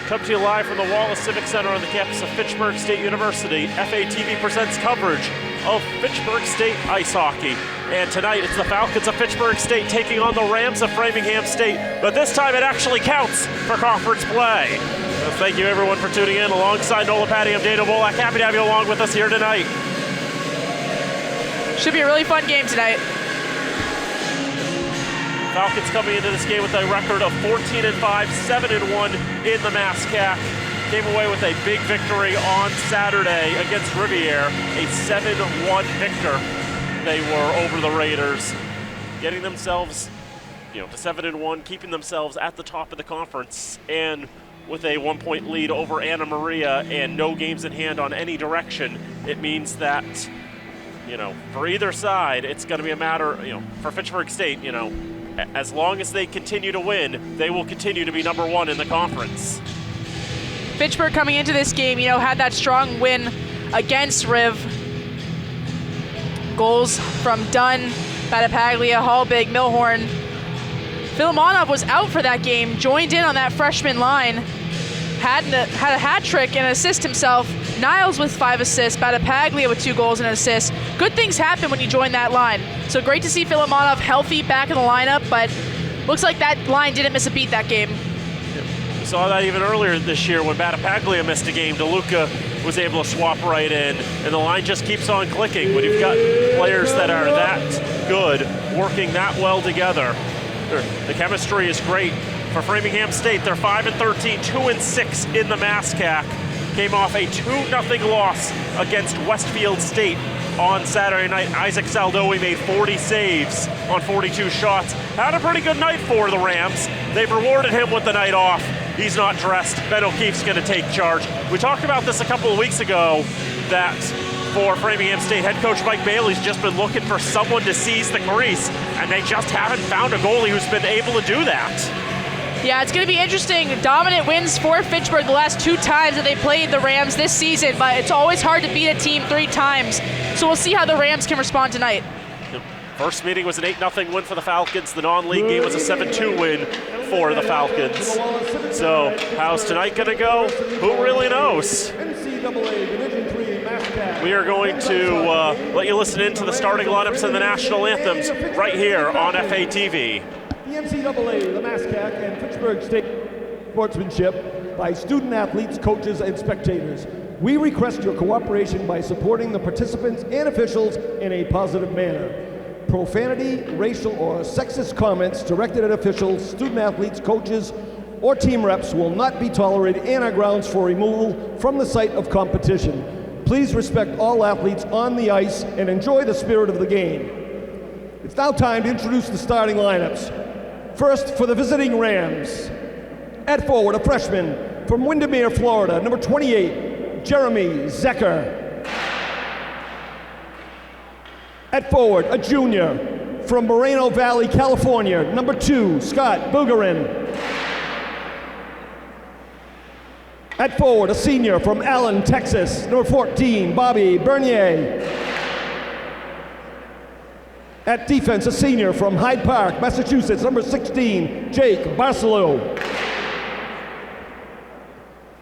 Come to you live from the Wallace Civic Center on the campus of Fitchburg State University. FATV presents coverage of Fitchburg State ice hockey. And tonight it's the Falcons of Fitchburg State taking on the Rams of Framingham State. But this time it actually counts for conference play. So thank you everyone for tuning in. Alongside Nola Patty, I'm Dana Wolak. Happy to have you along with us here tonight. Should be a really fun game tonight. Falcons coming into this game with a record of 14-5, 7-1 in the MASCAC. Came away with a big victory on Saturday against Riviere, a 7-1 victor. They were over the Raiders, getting themselves, to 7-1, keeping themselves at the top of the conference, and with a 1-point lead over Anna Maria and no games in hand on any direction. It means that, for either side, it's going to be a matter, for Fitchburg State, as long as they continue to win, they will continue to be number one in the conference. Fitchburg coming into this game, had that strong win against Riv. Goals from Dunn, Battapaglia, Hallbig, Milhorn. Filimonov was out for that game, joined in on that freshman line, had a hat trick and an assist himself. Niles with 5 assists, Battapaglia with 2 goals and an assist. Good things happen when you join that line. So great to see Filimonov healthy back in the lineup, but looks like that line didn't miss a beat that game. We saw that even earlier this year when Battapaglia missed a game. DeLuca was able to swap right in, and the line just keeps on clicking when you've got players that are that good, working that well together. The chemistry is great. For Framingham State, they're 5-13, 2-6 in the MASCAC. Came off a 2-0 loss against Westfield State on Saturday night. Isaac Saldowi made 40 saves on 42 shots. Had a pretty good night for the Rams. They've rewarded him with the night off. He's not dressed. Ben O'Keefe's going to take charge. We talked about this a couple of weeks ago, that for Framingham State, head coach Mike Bailey's just been looking for someone to seize the crease, and they just haven't found a goalie who's been able to do that. Yeah, it's going to be interesting. Dominant wins for Fitchburg the last 2 times that they played the Rams this season, but it's always hard to beat a team 3 times. So we'll see how the Rams can respond tonight. The first meeting was an 8-0 win for the Falcons. The non-league game was a 7-2 win for the Falcons. So how's tonight going to go? Who really knows? We are going to let you listen in to the starting lineups and the national anthems right here on FATV. The NCAA, the MASCAC, and Fitchburg State sportsmanship by student athletes, coaches, and spectators. We request your cooperation by supporting the participants and officials in a positive manner. Profanity, racial, or sexist comments directed at officials, student athletes, coaches, or team reps will not be tolerated and are grounds for removal from the site of competition. Please respect all athletes on the ice and enjoy the spirit of the game. It's now time to introduce the starting lineups. First, for the visiting Rams, at forward, a freshman from Windermere, Florida, number 28, Jeremy Zecker. At forward, a junior from Moreno Valley, California, number 2, Scott Bulgarin. At forward, a senior from Allen, Texas, number 14, Bobby Bernier. At defense, a senior from Hyde Park, Massachusetts, number 16, Jake Barcelo.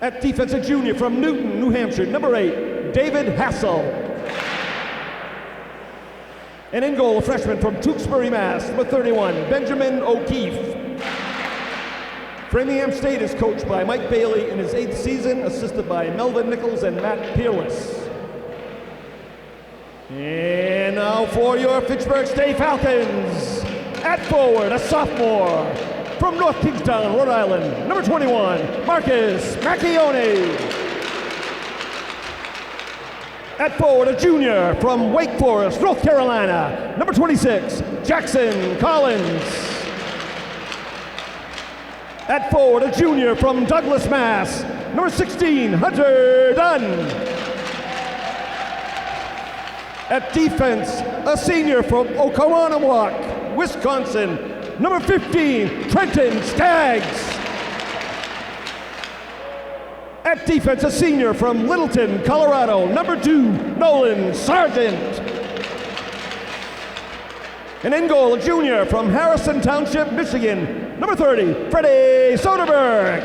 At defense, a junior from Newton, New Hampshire, number 8, David Hassel. And in goal, a freshman from Tewksbury, Mass, number 31, Benjamin O'Keefe. Framingham State is coached by Mike Bailey in his 8th season, assisted by Melvin Nichols and Matt Peerless. And now for your Fitchburg State Falcons. At forward, a sophomore from North Kingstown, Rhode Island, number 21, Marcus Macchione. At forward, a junior from Wake Forest, North Carolina, number 26, Jackson Collins. At forward, a junior from Douglas, Mass, number 16, Hunter Dunn. At defense, a senior from Oconomowoc, Wisconsin, number 15, Trenton Skaggs. At defense, a senior from Littleton, Colorado, number 2, Nolan Sargent. And in goal, a junior from Harrison Township, Michigan, number 30, Freddie Soderberg.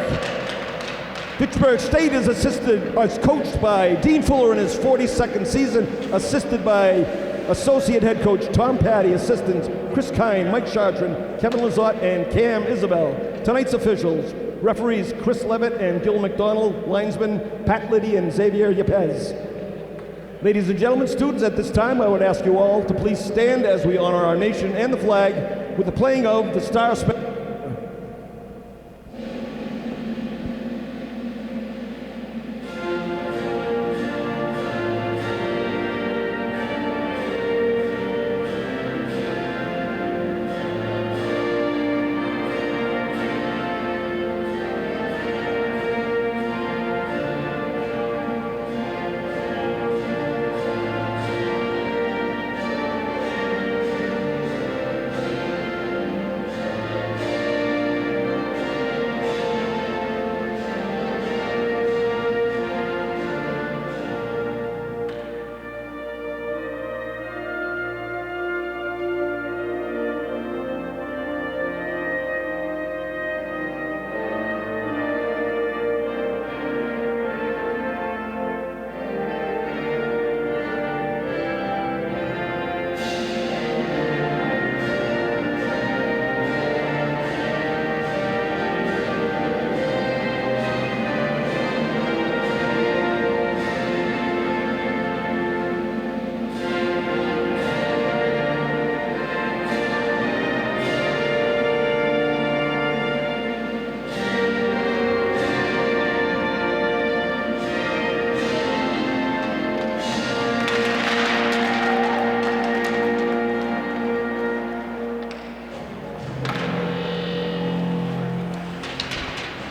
Fitchburg State is coached by Dean Fuller in his 42nd season, assisted by Associate Head Coach Tom Patty, assistants Chris Kine, Mike Chartrand, Kevin Lizotte, and Cam Isabel. Tonight's officials, referees Chris Levitt and Gil McDonald, linesmen Pat Liddy and Xavier Yepez. Ladies and gentlemen, students, at this time I would ask you all to please stand as we honor our nation and the flag with the playing of the Star Spangled.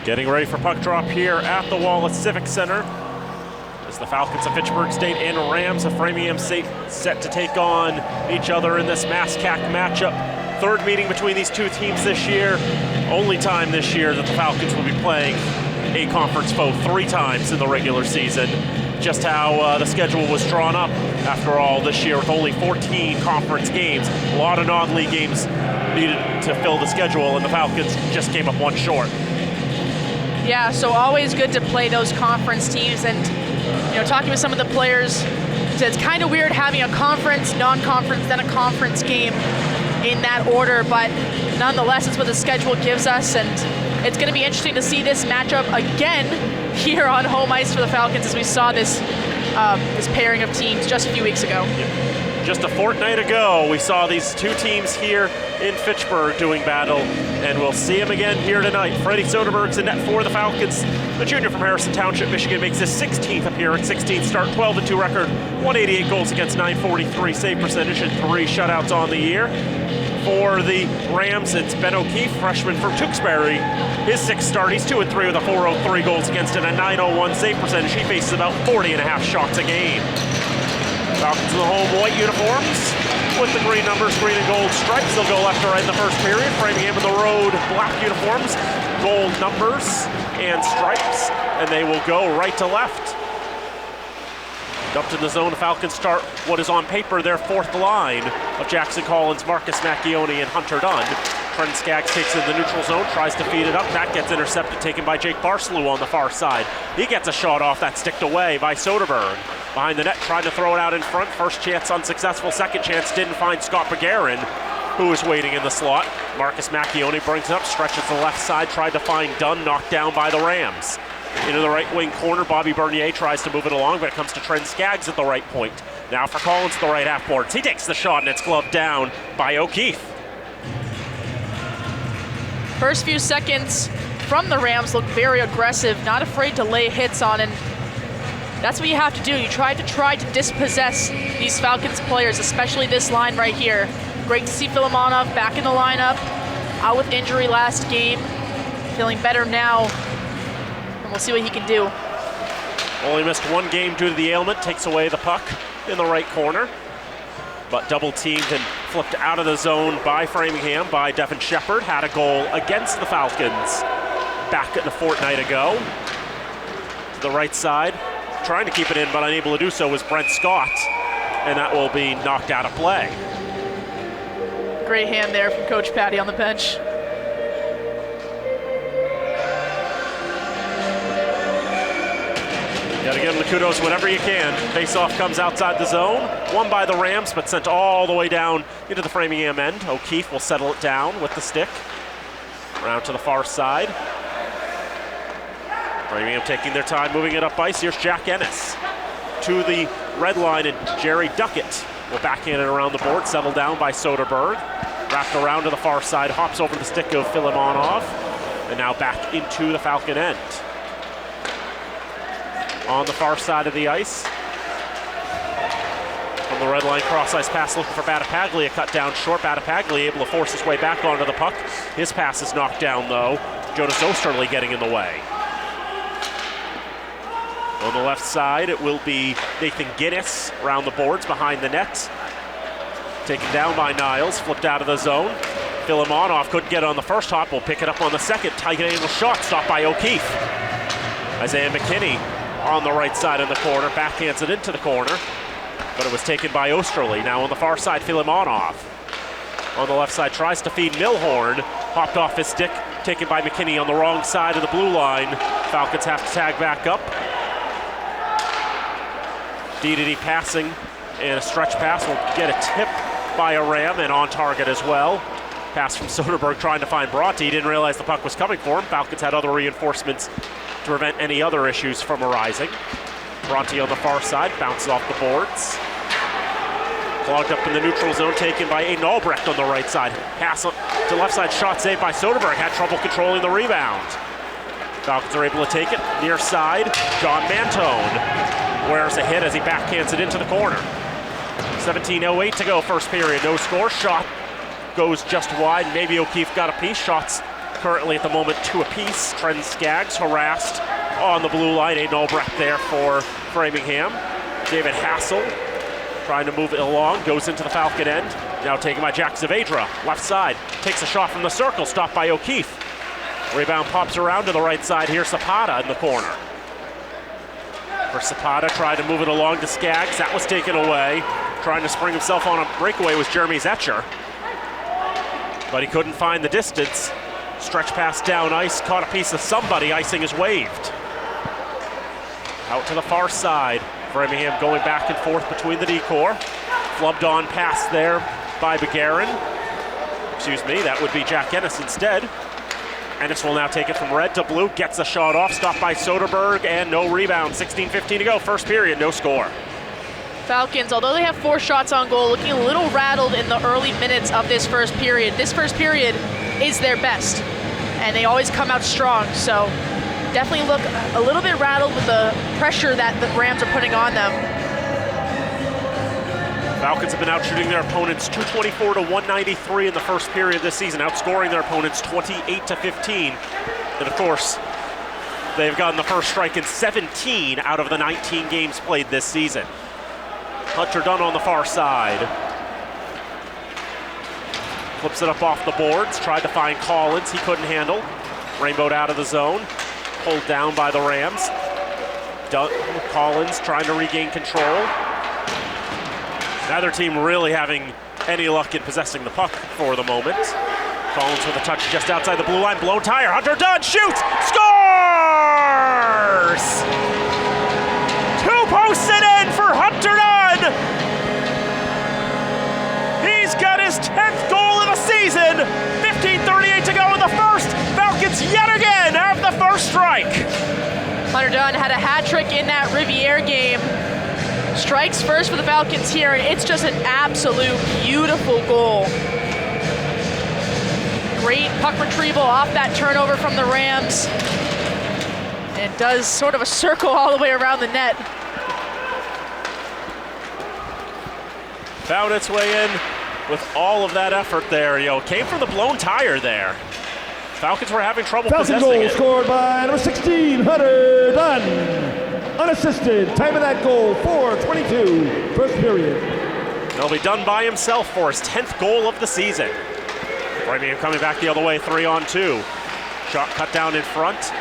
Getting ready for puck drop here at the Wallace Civic Center as the Falcons of Fitchburg State and Rams of Framingham State set to take on each other in this MASCAC matchup. Third meeting between these two teams this year. Only time this year that the Falcons will be playing a conference foe 3 times in the regular season. Just how the schedule was drawn up after all this year with only 14 conference games. A lot of non-league games needed to fill the schedule, and the Falcons just came up one short. Yeah, so always good to play those conference teams, and talking with some of the players, it's kind of weird having a conference, non-conference, then a conference game in that order, but nonetheless, it's what the schedule gives us, and it's going to be interesting to see this matchup again here on home ice for the Falcons, as we saw this pairing of teams just a few weeks ago. Yeah. Just a fortnight ago, we saw these two teams here in Fitchburg doing battle, and we'll see them again here tonight. Freddie Soderberg's in net for the Falcons. The junior from Harrison Township, Michigan, makes his 16th appearance, 16th start, 12-2 record, 188 goals against, 943 save percentage, and 3 shutouts on the year. For the Rams, it's Ben O'Keefe, freshman from Tewksbury. His 6th start, he's 2-3 with a 403 goals against and a 901 save percentage. He faces about 40.5 shots a game. Falcons in the home white uniforms with the green numbers, green and gold stripes. They'll go left to right in the first period. Framingham in the road black uniforms, gold numbers and stripes, and they will go right to left. Dumped in the zone, the Falcons start what is on paper their 4th line of Jackson Collins, Marcus Macchione, and Hunter Dunn. Trent Skaggs takes in the neutral zone, tries to feed it up. That gets intercepted, taken by Jake Barcelou on the far side. He gets a shot off, that's sticked away by Soderberg. Behind the net, tried to throw it out in front. First chance unsuccessful, second chance didn't find Scott Begarin, who was waiting in the slot. Marcus Macchione brings it up, stretches to the left side, tried to find Dunn, knocked down by the Rams. Into the right wing corner, Bobby Bernier tries to move it along, but it comes to Trent Skaggs at the right point. Now for Collins at the right half boards. He takes the shot, and it's gloved down by O'Keefe. First few seconds from the Rams look very aggressive, not afraid to lay hits on, and that's what you have to do. You try to dispossess these Falcons players, especially this line right here. Great to see Filimonov back in the lineup, out with injury last game, feeling better now. We'll see what he can do. Only missed 1 game due to the ailment, takes away the puck in the right corner. But double teamed and flipped out of the zone by Framingham, by Devin Shepard. Had a goal against the Falcons back a fortnight ago. To the right side, trying to keep it in, but unable to do so was Brent Scott. And that will be knocked out of play. Great hand there from Coach Patty on the bench. Got to give them the kudos whenever you can. Face-off comes outside the zone. Won by the Rams, but sent all the way down into the Framingham end. O'Keefe will settle it down with the stick. Around to the far side. Framingham taking their time, moving it up ice. Here's Jack Ennis to the red line, and Jerry Duckett will backhand it around the board. Settled down by Soderberg. Wrapped around to the far side, hops over the stick of Filimonov, and now back into the Falcon end. On the far side of the ice. From the red line, cross-ice pass looking for Battipaglia, cut down short. Battipaglia able to force his way back onto the puck. His pass is knocked down though. Jonas Osterley getting in the way. On the left side, it will be Nathan Guinness around the boards behind the net. Taken down by Niles, flipped out of the zone. Filimonov couldn't get on the first hop, will pick it up on the second. Tight angle shot, stopped by O'Keefe. Isaiah McKinney on the right side of the corner, backhands it into the corner, but it was taken by Osterley. Now on the far side, Filimonov. On the left side, tries to feed Milhorn, hopped off his stick, taken by McKinney on the wrong side of the blue line. Falcons have to tag back up. D-to-D passing, and a stretch pass will get a tip by a Ram, and on target as well. Pass from Soderberg trying to find Bronte. Didn't realize the puck was coming for him. Falcons had other reinforcements to prevent any other issues from arising. Bronte on the far side, bounces off the boards. Clogged up in the neutral zone, taken by Aiden Albrecht on the right side. Pass to left side, shot saved by Soderberg. Had trouble controlling the rebound. Falcons are able to take it. Near side, John Mantone wears a hit as he backhands it into the corner. 17:08 to go, first period. No score. Shot goes just wide. Maybe O'Keefe got a piece. Shots currently at the moment 2 apiece. Trent Skaggs harassed on the blue line. Aiden Albrecht there for Framingham. David Hassel trying to move it along. Goes into the Falcon end. Now taken by Jack Zavedra. Left side. Takes a shot from the circle. Stopped by O'Keefe. Rebound pops around to the right side. Here's Zapata in the corner. For Zapata, tried to move it along to Skaggs. That was taken away. Trying to spring himself on a breakaway was Jeremy Zetcher. But he couldn't find the distance. Stretch pass down ice. Caught a piece of somebody. Icing is waved. Out to the far side. Framingham going back and forth between the decor. Flubbed on pass there by Begarin. Excuse me, that would be Jack Ennis instead. Ennis will now take it from red to blue, gets a shot off, stopped by Soderberg, and no rebound. 16:15 to go, first period, no score. Falcons, although they have 4 shots on goal, looking a little rattled in the early minutes of this first period. This first period is their best, and they always come out strong, so definitely look a little bit rattled with the pressure that the Rams are putting on them. Falcons have been out shooting their opponents 224 to 193 in the first period this season, outscoring their opponents 28 to 15. And of course, they've gotten the first strike in 17 out of the 19 games played this season. Hunter Dunn on the far side. Flips it up off the boards, tried to find Collins, he couldn't handle. Rainbowed out of the zone, pulled down by the Rams. Collins trying to regain control. Neither team really having any luck in possessing the puck for the moment. Collins with a touch just outside the blue line, blown tire. Hunter Dunn shoots, scores! 2 posted in for Hunter Dunn. He's got his 10th goal of the season. 15:38 to go in the first. Falcons yet again have the first strike. Hunter Dunn had a hat trick in that Riviere game. Strikes first for the Falcons here, and it's just an absolute beautiful goal. Great puck retrieval off that turnover from the Rams. And does sort of a circle all the way around the net. Found its way in with all of that effort there. Came from the blown tire there. Falcons were having trouble Falcon possessing goal it. scored by number 16, Hunter Dunn. Unassisted, time of that goal, 4:22, first period. He'll be done by himself for his 10th goal of the season. Framingham coming back the other way, 3-on-2. Shot cut down in front.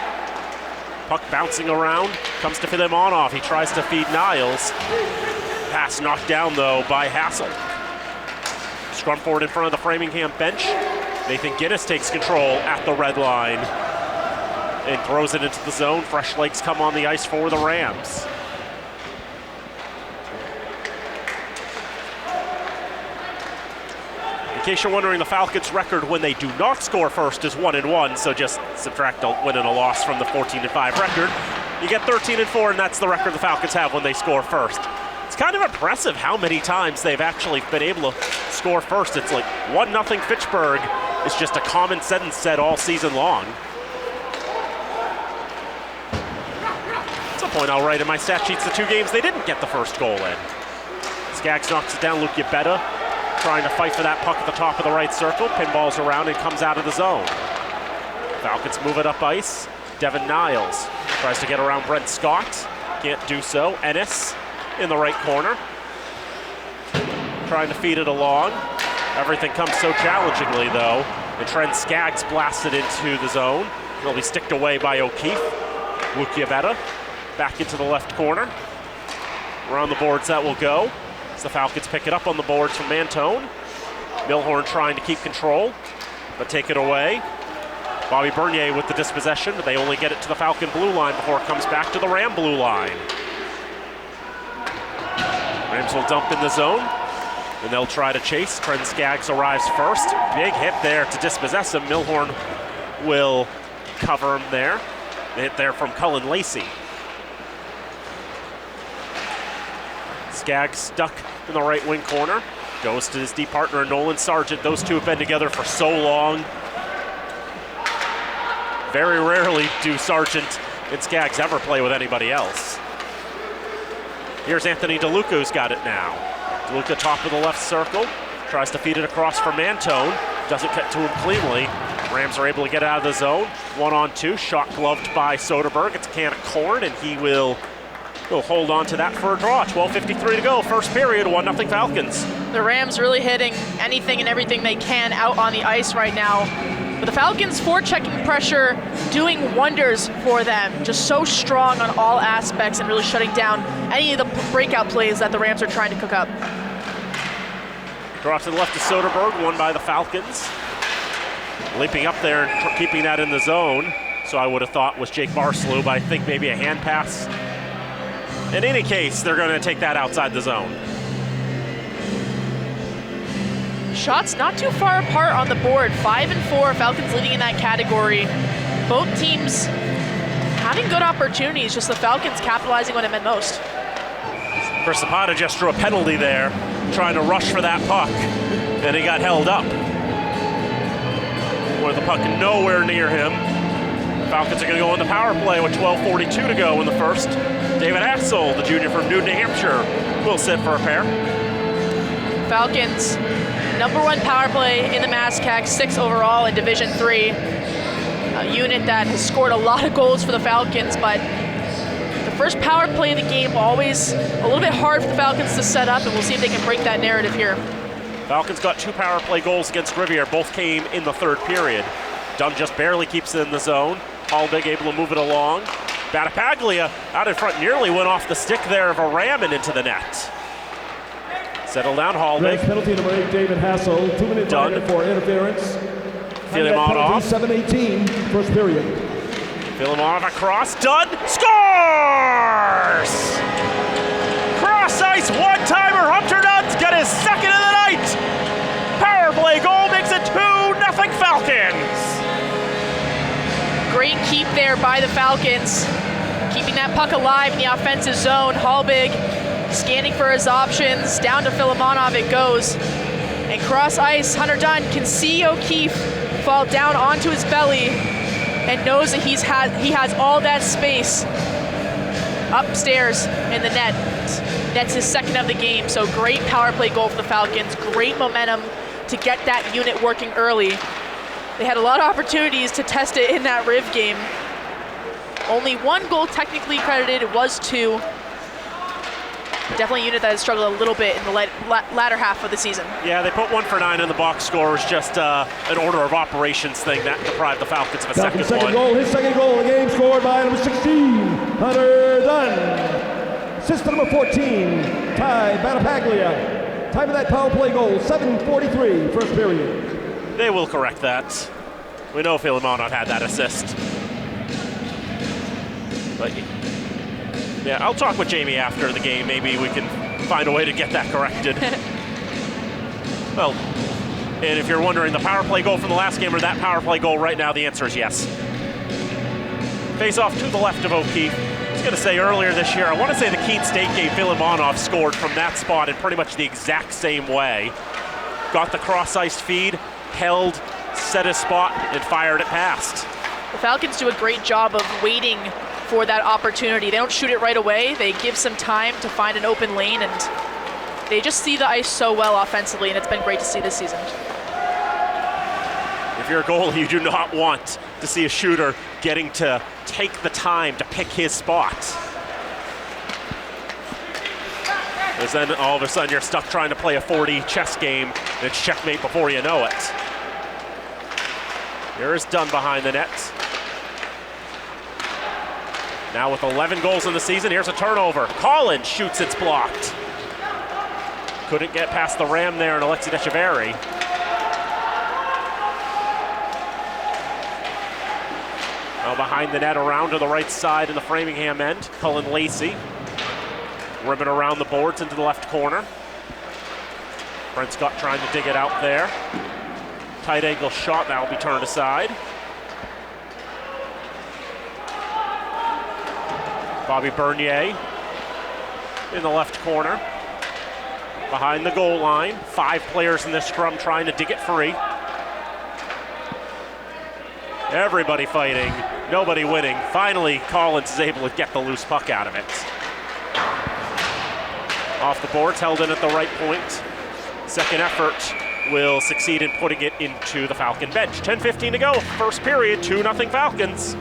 Puck bouncing around, comes to Filimonov. He tries to feed Niles. Pass knocked down though by Hassel. Scrum forward in front of the Framingham bench. Nathan Guinness takes control at the red line. and throws it into the zone. Fresh legs come on the ice for the Rams. In case you're wondering, the Falcons' record when they do not score first is 1-1, so just subtract a win and a loss from the 14-5 record. You get 13-4, and that's the record the Falcons have when they score first. It's kind of impressive how many times they've actually been able to score first. It's like 1-0 Fitchburg is just a common sentence said all season long. At some point I'll write in my stat sheets the 2 games they didn't get the first goal in. Skaggs knocks it down. Luke Yabetta trying to fight for that puck at the top of the right circle. Pinballs around and comes out of the zone. Falcons move it up ice. Devin Niles tries to get around Brent Scott. Can't do so. Ennis in the right corner. Trying to feed it along. Everything comes so challengingly, though. And Trent Skaggs blasted into the zone. He'll be sticked away by O'Keefe. Luke Yabetta back into the left corner. Around the boards that will go. As the Falcons pick it up on the boards from Mantone. Milhorn trying to keep control, but take it away. Bobby Bernier with the dispossession, but they only get it to the Falcon blue line before it comes back to the Ram blue line. Rams will dump in the zone, and they'll try to chase. Trent Skaggs arrives first. Big hit there to dispossess him. Milhorn will cover him there. The hit there from Cullen Lacey. Skaggs stuck in the right wing corner. Goes to his deep partner, Nolan Sargent. Those two have been together for so long. Very rarely do Sargent and Skaggs ever play with anybody else. Here's Anthony DeLuca, who's got it now. DeLuca top of the left circle. Tries to feed it across for Mantone. Doesn't cut to him cleanly. Rams are able to get out of the zone. 1-on-2, shot gloved by Soderberg. It's a can of corn, and he will hold on to that for a draw. 12:53 to go, first period, 1-0 Falcons. The Rams really hitting anything and everything they can out on the ice right now. But the Falcons forechecking pressure doing wonders for them. Just so strong on all aspects and really shutting down any of the breakout plays that the Rams are trying to cook up. Draw to the left of Soderberg, won by the Falcons. Leaping up there and keeping that in the zone. So I would have thought was Jake Barslew, but I think maybe a hand pass. In any case, they're going to take that outside the zone. Shots not too far apart on the board. 5 and 4, Falcons leading in that category. Both teams having good opportunities, just the Falcons capitalizing when it meant most. Chris Zapata just drew a penalty there, trying to rush for that puck, and he got held up. With the puck nowhere near him. Falcons are going to go on the power play with 12:42 to go in the first. David Axel, the junior from New Hampshire, will sit for a pair. Falcons, #1 power play in the MASCAC, 6 overall in Division III. A unit that has scored a lot of goals for the Falcons, but the first power play of the game always a little bit hard for the Falcons to set up, and we'll see if they can break that narrative here. Falcons got 2 power play goals against Riviere. Both came in the third period. Dunn just barely keeps it in the zone. Hallbig able to move it along. Battapaglia out in front nearly went off the stick there of a Ram and into the net. Settle down, Hallbig. Penalty number 8, David Hassel. 2-minute minor for interference. Filimonov. 7:18, first period. Filimonov across. Dunn scores! Cross ice one-timer. Hunter Dunn's got his second of the night. Power play goal makes it 2-0 Falcons. Great keep there by the Falcons, keeping that puck alive in the offensive zone. Hallbig scanning for his options. Down to Filimonov it goes. And cross ice, Hunter Dunn can see O'Keefe fall down onto his belly and knows that he has all that space upstairs in the net. That's his second of the game, so great power play goal for the Falcons. Great momentum to get that unit working early. They had a lot of opportunities to test it in that Riv game. Only 1 goal technically credited, it was 2. Definitely a unit that has struggled a little bit in the latter half of the season. Yeah, they put 1 for 9 in the box score. It was just an order of operations thing that deprived the Falcons of a second one. Goal, his second goal of the game, scored by number 16, Hunter Dunn. Assist to number 14, Ty Battapaglia. Time of that power play goal, 7:43, first period. They will correct that. We know Filimonov had that assist. But yeah, I'll talk with Jamie after the game. Maybe we can find a way to get that corrected. Well, and if you're wondering, the power play goal from the last game or that power play goal right now, the answer is yes. Face off to the left of O'Keefe. I was going to say earlier this year, I want to say the Keene State game, Filimonov scored from that spot in pretty much the exact same way. Got the cross-ice feed, held, set his spot, and fired it past. The Falcons do a great job of waiting for that opportunity. They don't shoot it right away. They give some time to find an open lane, and they just see the ice so well offensively, and it's been great to see this season. If you're a goalie, you do not want to see a shooter getting to take the time to pick his spot. Because then all of a sudden you're stuck trying to play a 4D chess game, and it's checkmate before you know it. Here is Dunn behind the net. Now with 11 goals in the season, here's a turnover. Collins shoots, it's blocked. Couldn't get past the ram there, and Alexi Decheverry. Now behind the net, around to the right side in the Framingham end, Cullen Lacey. Ribbon around the boards into the left corner. Brent Scott trying to dig it out there. Tight angle shot, that will be turned aside. Bobby Bernier in the left corner. Behind the goal line, 5 players in this scrum trying to dig it free. Everybody fighting, nobody winning. Finally, Collins is able to get the loose puck out of it. Off the boards, held in at the right point. Second effort will succeed in putting it into the Falcon bench. 10:15 to go, first period, 2-0 Falcons.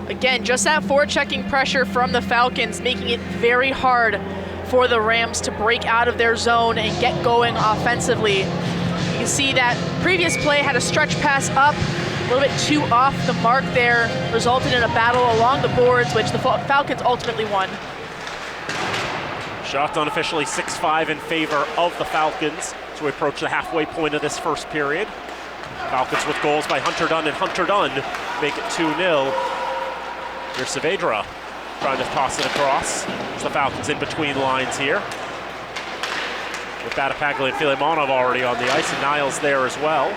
Again, just that forechecking pressure from the Falcons, making it very hard for the Rams to break out of their zone and get going offensively. You can see that previous play had a stretch pass up, a little bit too off the mark there, resulted in a battle along the boards, which the Falcons ultimately won. Shot unofficially 6-5 in favor of the Falcons, so we approach the halfway point of this first period. Falcons with goals by Hunter Dunn, and Hunter Dunn make it 2-0. Here's Saavedra trying to toss it across. It's the Falcons in between lines here. With Batapaglia and Filimonov already on the ice, and Niles there as well.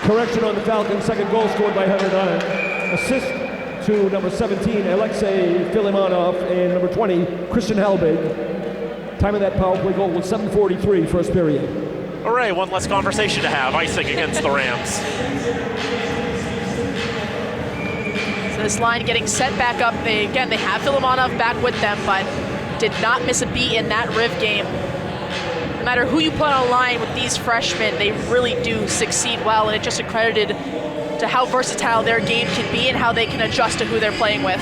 Correction on the Falcons, second goal scored by Hunter Dunn. Assist to number 17, Alexei Filimonov, and number 20, Christian Halbig. Time of that power play goal was 7:43, first period. Hooray, one less conversation to have, icing against the Rams. So this line getting set back up. They have Filimonov back with them, but did not miss a beat in that Riv game. No matter who you put on a line with these freshmen, they really do succeed well, and it just accredited to how versatile their game can be and how they can adjust to who they're playing with.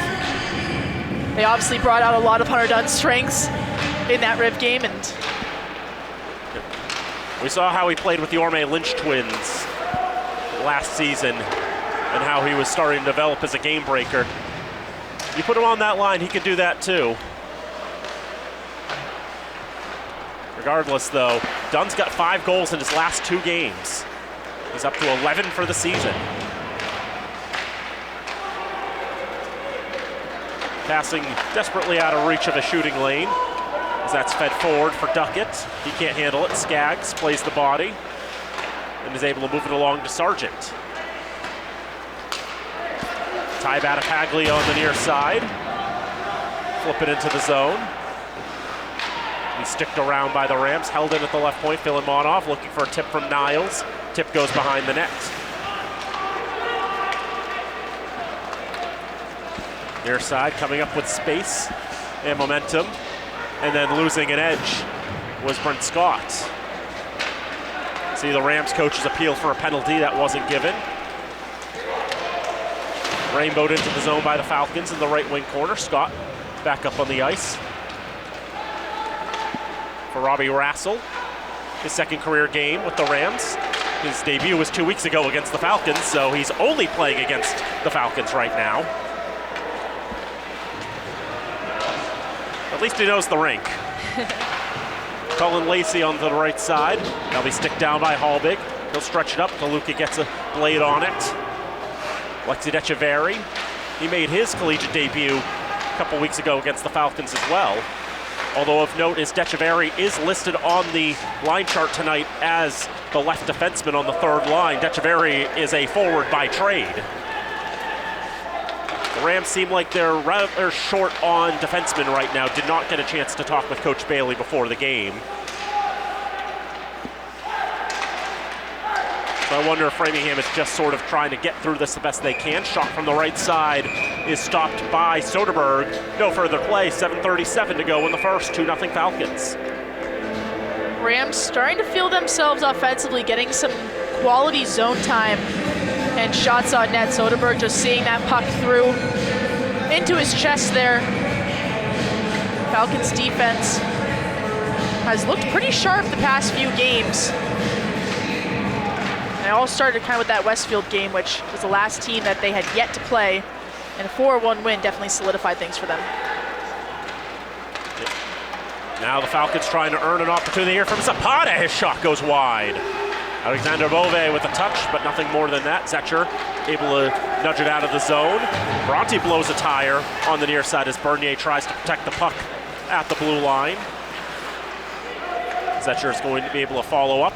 They obviously brought out a lot of Hunter Dunn's strengths in that Riv game, and we saw how he played with the Orme Lynch twins last season and how he was starting to develop as a game breaker. You put him on that line, he could do that too. Regardless though, Dunn's got 5 goals in his last 2 games. He's up to 11 for the season. Passing desperately out of reach of a shooting lane, as that's fed forward for Duckett. He can't handle it. Skaggs plays the body and is able to move it along to Sargent. Ty Batapaglia on the near side. Flip it into the zone. He's sticked around by the Rams, held in at the left point. Filimonov looking for a tip from Niles. Tip goes behind the net. Near side coming up with space and momentum, and then losing an edge was Brent Scott. See the Rams coach's appeal for a penalty that wasn't given. Rainbowed into the zone by the Falcons in the right wing corner. Scott back up on the ice for Robbie Rassel. His second career game with the Rams. His debut was 2 weeks ago against the Falcons, so he's only playing against the Falcons right now. At least he knows the rink. Cullen Lacey on the right side. That'll be sticked down by Halbig. He'll stretch it up. DeLuca gets a blade on it. Alexi Decheverry. He made his collegiate debut couple weeks ago against the Falcons as well. Although of note is Decheverry is listed on the line chart tonight as the left defenseman on the third line. Decheverry is a forward by trade. The Rams seem like they're rather short on defensemen right now. Did not get a chance to talk with Coach Bailey before the game. So I wonder if Framingham is just sort of trying to get through this the best they can. Shot from the right side is stopped by Soderberg. No further play, 7:37 to go in the first, 2-0 Falcons. Rams starting to feel themselves offensively, getting some quality zone time and shots on net. Soderberg just seeing that puck through into his chest there. Falcons defense has looked pretty sharp the past few games. And it all started kind of with that Westfield game, which was the last team that they had yet to play. And a 4-1 win definitely solidified things for them. Now the Falcons trying to earn an opportunity here from Zapata. His shot goes wide. Alexander Bove with a touch, but nothing more than that. Zetcher able to nudge it out of the zone. Bronte blows a tire on the near side as Bernier tries to protect the puck at the blue line. Zetcher is going to be able to follow up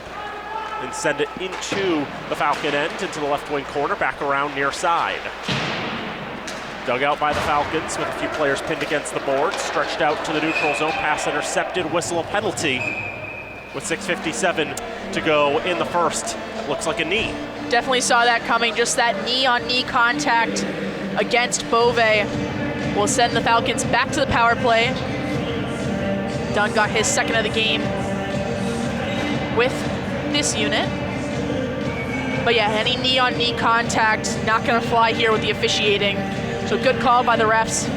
and send it into the Falcon end, into the left wing corner, back around near side. Dug out by the Falcons with a few players pinned against the board, stretched out to the neutral zone, pass intercepted, whistle a penalty with 6:57 to go in the first. Looks like a knee. Definitely saw that coming, just that knee-on-knee contact against Bove will send the Falcons back to the power play. Dunn got his second of the game with this unit. But yeah, any knee-on-knee contact, not gonna fly here with the officiating. So good call by the refs.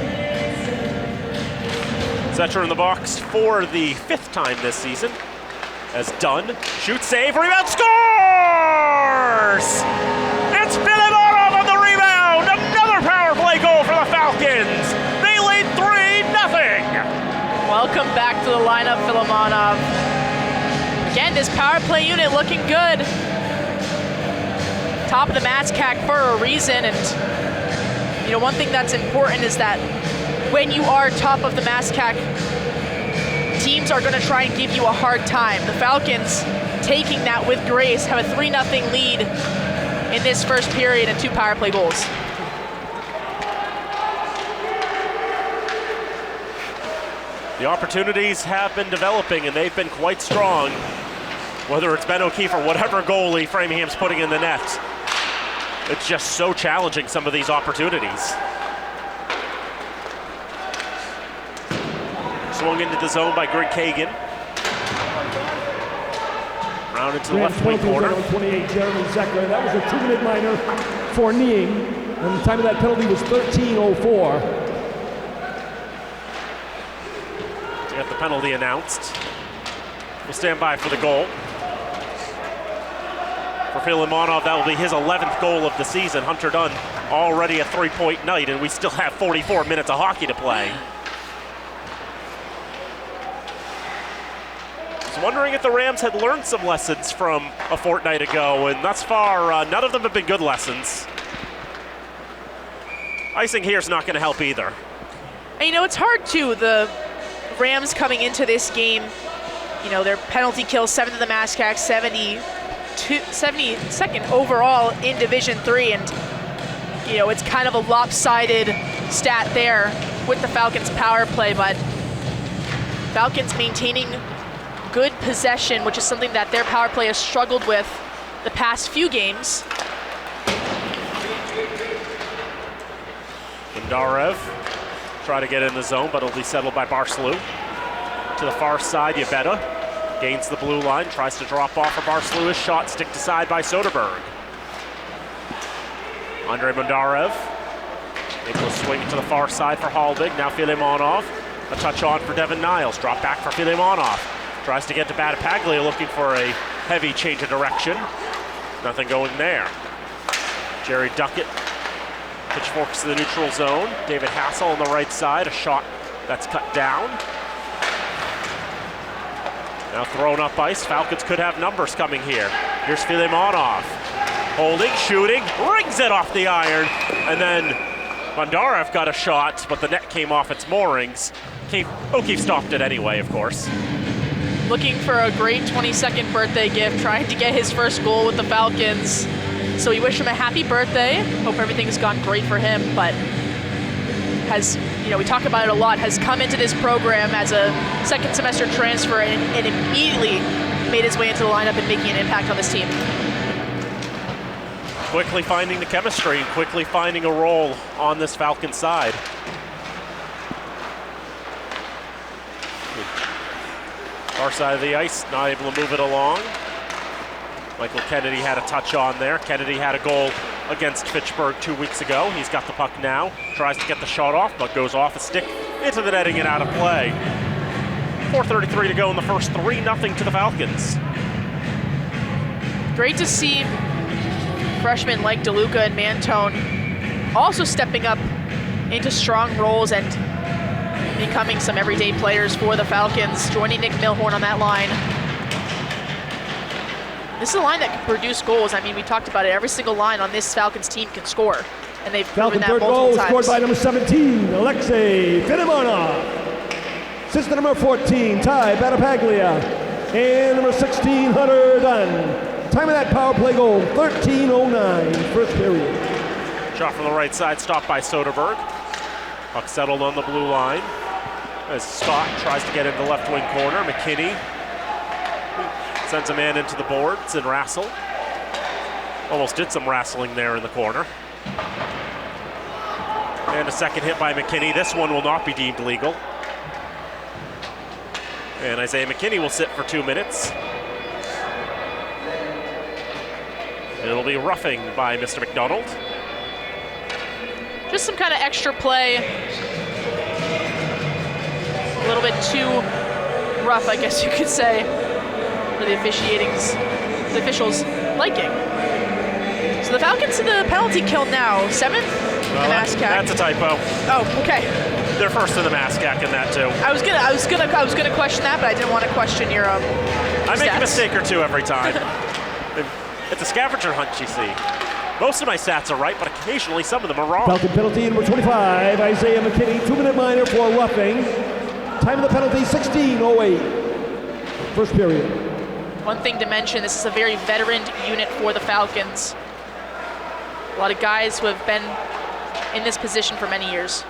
Zetcher in the box for the 5th time this season. As Dunn shoots, save, rebound, scores! It's Filimonov on the rebound! Another power play goal for the Falcons! They lead 3-0! Welcome back to the lineup, Filimonov. Again, this power play unit looking good. Top of the MASCAC for a reason, and you know, one thing that's important is that when you are top of the MASCAC, teams are going to try and give you a hard time. The Falcons, taking that with grace, have a 3-0 lead in this first period and 2 power play goals. The opportunities have been developing, and they've been quite strong. Whether it's Ben O'Keefe or whatever goalie Framingham's putting in the net, it's just so challenging, some of these opportunities. Swung into the zone by Greg Kagan. Round into the left wing corner. 28, Jeremy Zecker. That was a 2-minute minor for kneeing, and the time of that penalty was 13:04. We got the penalty announced. We'll stand by for the goal. For Filimonov, that will be his 11th goal of the season. Hunter Dunn already a 3-point night, and we still have 44 minutes of hockey to play. I was wondering if the Rams had learned some lessons from a fortnight ago, and thus far, none of them have been good lessons. Icing here is not going to help either. And you know, it's hard too. The Rams coming into this game, you know, their penalty kill 7th in the MASCAC, 72nd overall in Division 3, and you know, it's kind of a lopsided stat there with the Falcons power play, but Falcons maintaining good possession, which is something that their power play has struggled with the past few games. Bondarev try to get in the zone, but it'll be settled by Barcelou. To the far side, Yabetta gains the blue line, tries to drop off for Barcelou. His shot stick to side by Soderberg. Andrei Bondarev able to swing it to the far side for Hallbig. Now Filimonov, a touch on for Devin Niles. Drop back for Filimonov. Tries to get to Battipaglia, looking for a heavy change of direction. Nothing going there. Jerry Duckett pitchforks to the neutral zone. David Hassel on the right side, a shot that's cut down. Now thrown up ice. Falcons could have numbers coming here. Here's Filimonov. Holding, shooting, rings it off the iron, and then Bondarev got a shot, but the net came off its moorings. O'Keefe stopped it anyway, of course. Looking for a great 22nd birthday gift, trying to get his first goal with the Falcons. So we wish him a happy birthday. Hope everything's gone great for him, but has, we talk about it a lot, has come into this program as a second semester transfer and immediately made his way into the lineup and making an impact on this team. Quickly finding the chemistry and quickly finding a role on this Falcon side. Far side of the ice, not able to move it along. Michael Kennedy had a touch on there. Kennedy had a goal against Fitchburg 2 weeks ago. He's got the puck now, tries to get the shot off, but goes off a stick into the netting and out of play. 4:33 to go in the first, 3-0 to the Falcons. Great to see freshmen like DeLuca and Mantone also stepping up into strong roles and becoming some everyday players for the Falcons, joining Nick Milhorn on that line. This is a line that can produce goals. I mean, we talked about it. Every single line on this Falcons team can score, and they've proven that multiple times. Scored by number 17, Alexei Filimonov. Assistant number 14, Ty Battapaglia. And number 16, Hunter Dunn. Time of that power play goal, 13:09, first period. Shot from the right side, stopped by Soderberg. Puck settled on the blue line as Scott tries to get into the left wing corner. McKinney sends a man into the boards and wrestle. Almost did some wrestling there in the corner. And a second hit by McKinney. This one will not be deemed legal. And Isaiah McKinney will sit for 2 minutes. It'll be roughing by Mr. McDonald. Just some kind of extra play. A little bit too rough, I guess you could say, for the officials' liking. So the Falcons to the penalty kill now, 7th in the MASCAC. That's a typo. Oh, okay. They're first in the MASCAC in that too. I was gonna question that, but I didn't want to question your I make a mistake or two every time. It's a scavenger hunt, you see. Most of my stats are right, but occasionally some of them are wrong. Falcon penalty number 25, Isaiah McKinney, 2-minute minor for roughing. Time of the penalty, 16:08. First period. One thing to mention, this is a very veteran unit for the Falcons. A lot of guys who have been in this position for many years.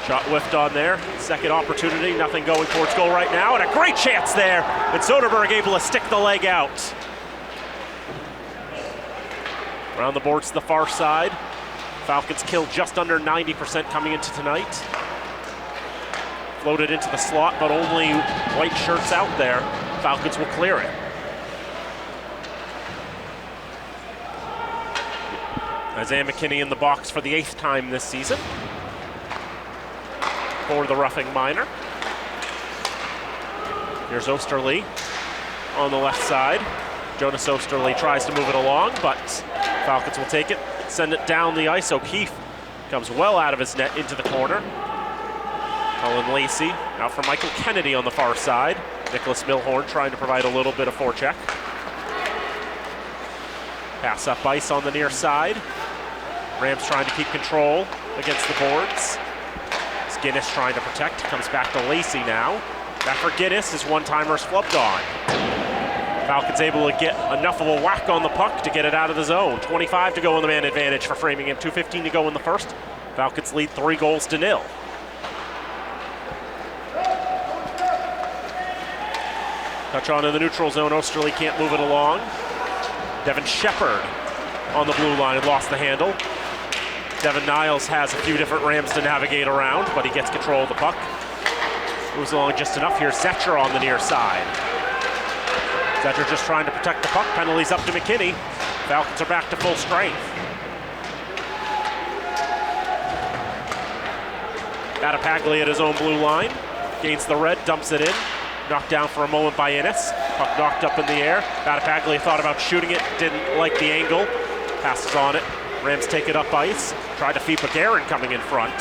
Shot whiffed on there. Second opportunity, nothing going towards goal right now, and a great chance there. And Soderberg able to stick the leg out. Around the boards to the far side. Falcons kill just under 90% coming into tonight. Floated into the slot, but only white shirts out there. Falcons will clear it. Isaiah McKinney in the box for the 8th time this season for the roughing minor. Here's Osterley on the left side. Jonas Osterley tries to move it along, but Falcons will take it, send it down the ice. O'Keefe comes well out of his net into the corner. Colin Lacey out for Michael Kennedy on the far side. Nicholas Milhorn trying to provide a little bit of forecheck. Pass up ice on the near side. Rams trying to keep control against the boards. Guinness trying to protect, comes back to Lacey now. Back for Guinness, his one-timer's flubbed on. Falcons able to get enough of a whack on the puck to get it out of the zone. 25 to go in the man advantage for Framingham, 2:15 to go in the first. Falcons lead 3-0. Touch on in the neutral zone, Osterley can't move it along. Devin Shepard on the blue line and lost the handle. Devin Niles has a few different Rams to navigate around, but he gets control of the puck. Moves along just enough here. Zetcher on the near side. Zetcher just trying to protect the puck. Penalties up to McKinney. Falcons are back to full strength. Battapaglia at his own blue line. Gains the red, dumps it in. Knocked down for a moment by Innes. Puck knocked up in the air. Battapaglia thought about shooting it, didn't like the angle. Passes on it. Rams take it up ice. Tried to feed McGarren coming in front.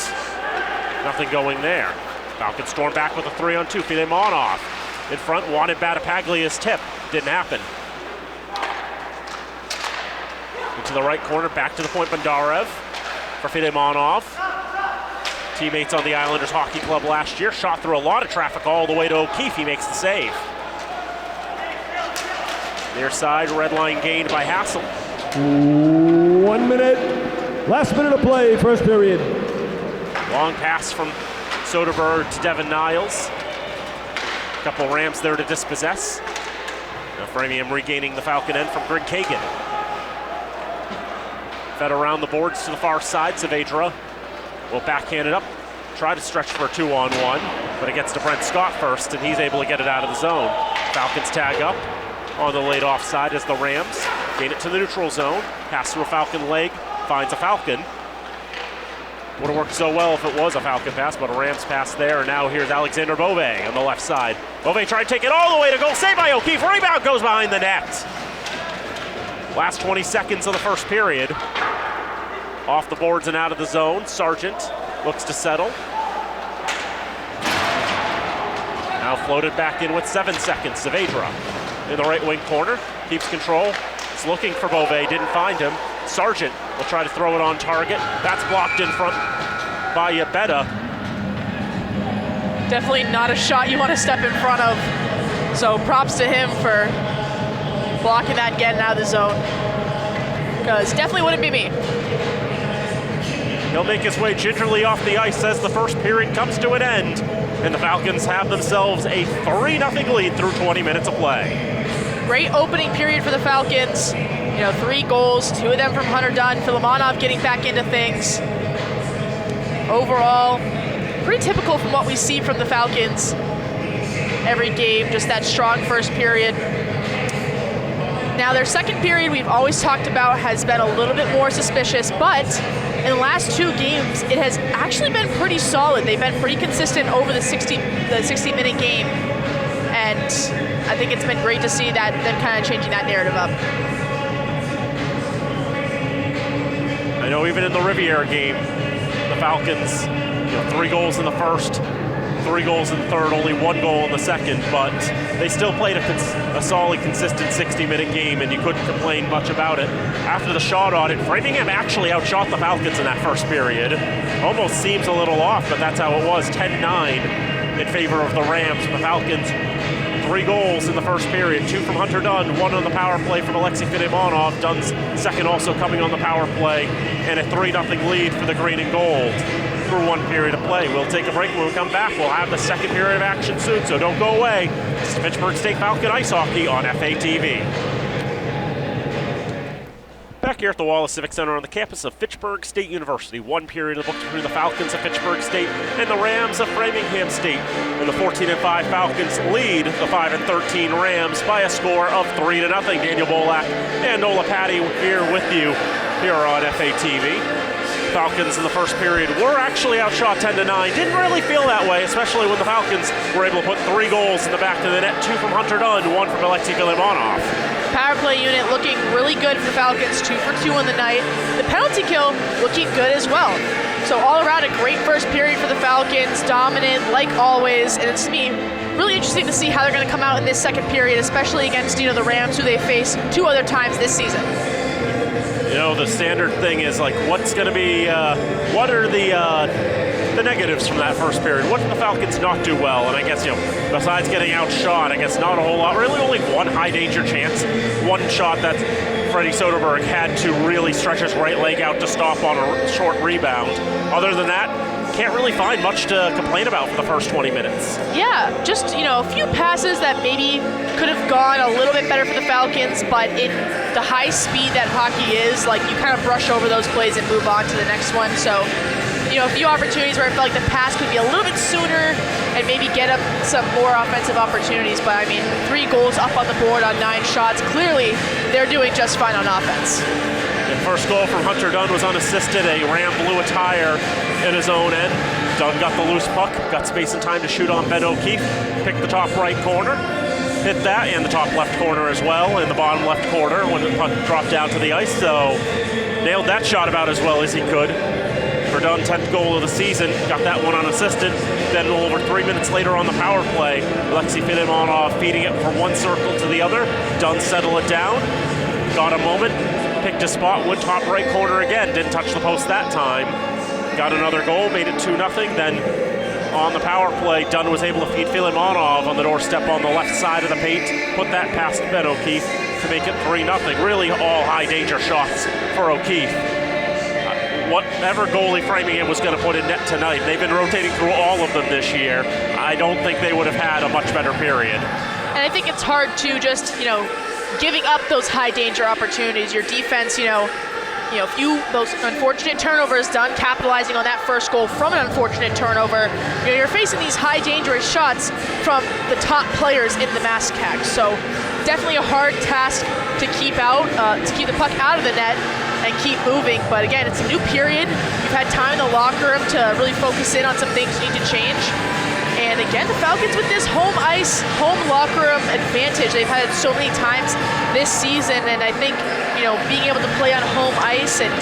Nothing going there. Falcons storm back with a 3-on-2. Filimonov in front, wanted Battapaglia's tip. Didn't happen. to the right corner, back to the point, Bandarev for Fidemonov. Teammates on the Islanders Hockey Club last year, shot through a lot of traffic all the way to O'Keefe. He makes the save. Near side, red line gained by Hassel. 1 minute, last minute of play, first period. Long pass from Soderberg to Devin Niles. A couple Rams there to dispossess. Now Framingham regaining the Falcon end from Greg Kagan. Fed around the boards to the far side. Saavedra will backhand it up, try to stretch for a 2-on-1, but it gets to Brent Scott first, and he's able to get it out of the zone. Falcons tag up on the late offside as the Rams gain it to the neutral zone. Pass through a Falcon leg, finds a Falcon. Would have worked so well if it was a Falcon pass, but a Rams pass there. And now here's Alexander Bove on the left side. Bove trying to take it all the way to goal. Saved by O'Keefe. Rebound goes behind the net. Last 20 seconds of the first period. Off the boards and out of the zone. Sargent looks to settle. Now floated back in with 7 seconds. Saavedra in the right wing corner. Keeps control. Is looking for Bove. Didn't find him. Sargent will try to throw it on target. That's blocked in front by Yabetta. Definitely not a shot you want to step in front of. So props to him for blocking that, getting out of the zone. Because definitely wouldn't be me. He'll make his way gingerly off the ice as the first period comes to an end. And the Falcons have themselves a 3-0 lead through 20 minutes of play. Great opening period for the Falcons. 3 goals, 2 of them from Hunter Dunn. Filimonov getting back into things. Overall, pretty typical from what we see from the Falcons every game, just that strong first period. Now their second period we've always talked about has been a little bit more suspicious, but in the last 2 games it has actually been pretty solid. They've been pretty consistent over the 60-minute game, and I think it's been great to see that them kind of changing that narrative up. I know even in the Riviera game, the Falcons, 3 goals in the first, 3 goals in the third, only 1 goal in the second, but they still played a solid, consistent 60-minute game, and you couldn't complain much about it. After the shot audit, Framingham actually outshot the Falcons in that first period. Almost seems a little off, but that's how it was, 10-9 in favor of the Rams. The Falcons, 3 goals in the first period, 2 from Hunter Dunn, 1 on the power play from Alexei Fidemonov. Dunn's second also coming on the power play, and a 3-0 lead for the green and gold through 1 period of play. We'll take a break. When we come back, we'll have the second period of action soon, so don't go away. This is Fitchburg State Falcon Ice Hockey on FATV. Back here at the Wallace Civic Center on the campus of Fitchburg State University. 1 period of the books between the Falcons of Fitchburg State and the Rams of Framingham State. And the 14-5 Falcons lead the 5-13 Rams by a score of 3-0. Daniel Bolak and Ola Patty here with you here on FATV. Falcons in the first period were actually outshot 10-9. Didn't really feel that way, especially when the Falcons were able to put 3 goals in the back of the net, 2 from Hunter Dunn, 1 from Alexei Filimonov. Power play unit looking really good for the Falcons, 2 for 2 on the night. The penalty kill looking good as well. So all around a great first period for the Falcons, dominant like always, and it's really interesting to see how they're going to come out in this second period, especially against the Rams, who they faced 2 other times this season. The standard thing is like, what's going to be, what are the negatives from that first period? What did the Falcons not do well? And I guess, besides getting outshot, I guess not a whole lot. Really only 1 high danger chance. 1 shot that Freddie Soderberg had to really stretch his right leg out to stop on a short rebound. Other than that, can't really find much to complain about for the first 20 minutes. Yeah, just, a few passes that maybe could have gone a little bit better for the Falcons, but in the high speed that hockey is, you kind of brush over those plays and move on to the next one. So, a few opportunities where I felt like the pass could be a little bit sooner and maybe get up some more offensive opportunities. But 3 goals up on the board on 9 shots. Clearly, they're doing just fine on offense. The first goal from Hunter Dunn was unassisted. A Ram blew a tire in his own end. Dunn got the loose puck, got space and time to shoot on Ben O'Keefe, picked the top right corner, hit that, and the top left corner as well, and the bottom left corner when the puck dropped down to the ice. So nailed that shot about as well as he could. For Dunn, 10th goal of the season, got that one unassisted. Then over 3 minutes later on the power play, Alexei Fidemonov feeding it from one circle to the other. Dunn settled it down, got a moment, picked a spot, went top right corner again, didn't touch the post that time. Got another goal, made it 2-0. Then on the power play, Dunn was able to feed Filimonov on the doorstep on the left side of the paint, put that past Ben O'Keefe to make it 3-0. Really all high danger shots for O'Keefe. Whatever goalie Framingham was going to put in net tonight, they've been rotating through all of them this year. I don't think they would have had a much better period. And I think it's hard to just, giving up those high danger opportunities. Your defense, those unfortunate turnovers done, capitalizing on that first goal from an unfortunate turnover, you're facing these high dangerous shots from the top players in the MASCAC. So definitely a hard task to keep the puck out of the net and keep moving. But again, it's a new period. You've had time in the locker room to really focus in on some things you need to change. And again, the Falcons with this home ice, home locker room advantage they've had so many times this season. And I think, being able to play on home ice and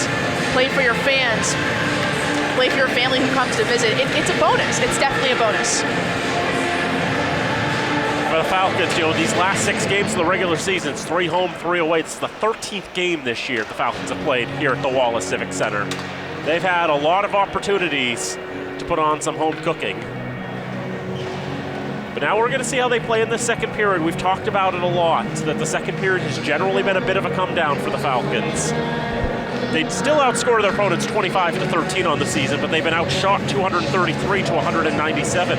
play for your fans, play for your family who comes to visit, it's a bonus. It's definitely a bonus. For the Falcons, these last 6 games of the regular season, it's 3 home, 3 away. It's the 13th game this year the Falcons have played here at the Wallace Civic Center. They've had a lot of opportunities to put on some home cooking. But now we're going to see how they play in the second period. We've talked about it a lot, that the second period has generally been a bit of a come down for the Falcons. They'd still outscore their opponents 25-13 on the season, but they've been outshot 233-197.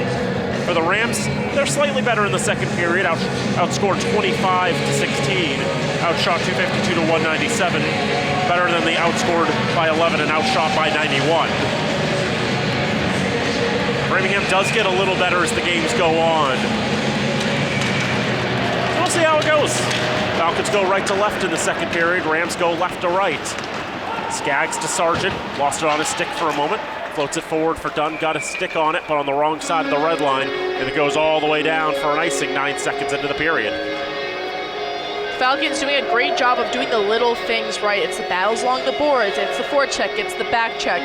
For the Rams, they're slightly better in the second period, outscored 25-16, outshot 252-197, better than the outscored by 11 and outshot by 91. Framingham does get a little better as the games go on. We'll see how it goes. Falcons go right to left in the second period, Rams go left to right. Skaggs to Sargent, lost it on his stick for a moment. Floats it forward for Dunn, got a stick on it, but on the wrong side of the red line, and it goes all the way down for an icing 9 seconds into the period. Falcons doing a great job of doing the little things right. It's the battles along the boards, it's the forecheck, it's the back check,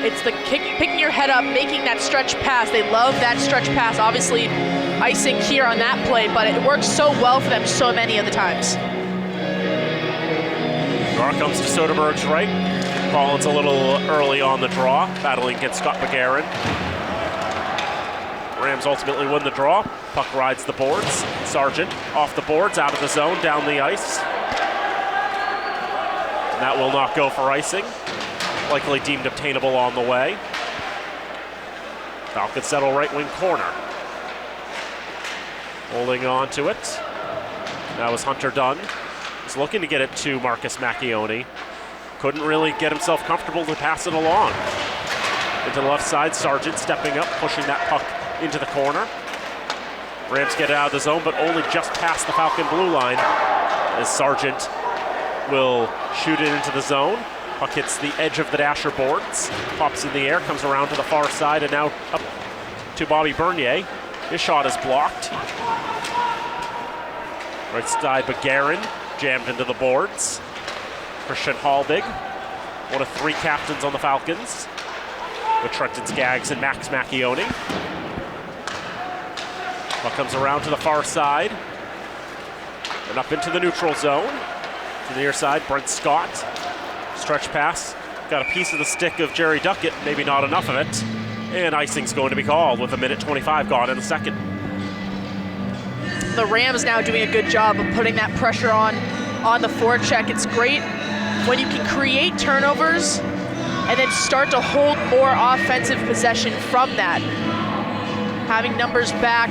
it's the picking your head up, making that stretch pass. They love that stretch pass. Obviously, icing here on that play, but it works so well for them so many of the times. Draw comes to Soderberg's right. Collins a little early on the draw, battling against Scott McGarren. Rams ultimately win the draw. Puck rides the boards. Sargent off the boards, out of the zone, down the ice. And that will not go for icing. Likely deemed obtainable on the way. Falcons settle right wing corner. Holding on to it. That was Hunter Dunn. He's looking to get it to Marcus Macchione. Couldn't really get himself comfortable to pass it along. Into the left side, Sargent stepping up, pushing that puck into the corner. Rams get it out of the zone, but only just past the Falcon blue line as Sargent will shoot it into the zone. Puck hits the edge of the dasher boards, pops in the air, comes around to the far side, and now up to Bobby Bernier. His shot is blocked. Right side, McGarren jammed into the boards. Christian Halbig, one of 3 captains on the Falcons, with Trenton Skaggs and Max Macchione. Puck comes around to the far side and up into the neutral zone. To the near side, Brent Scott. Stretch pass, got a piece of the stick of Jerry Duckett, maybe not enough of it. And icing's going to be called with 1:25 gone in the second. The Rams now doing a good job of putting that pressure on the forecheck. It's great when you can create turnovers and then start to hold more offensive possession from that. Having numbers back,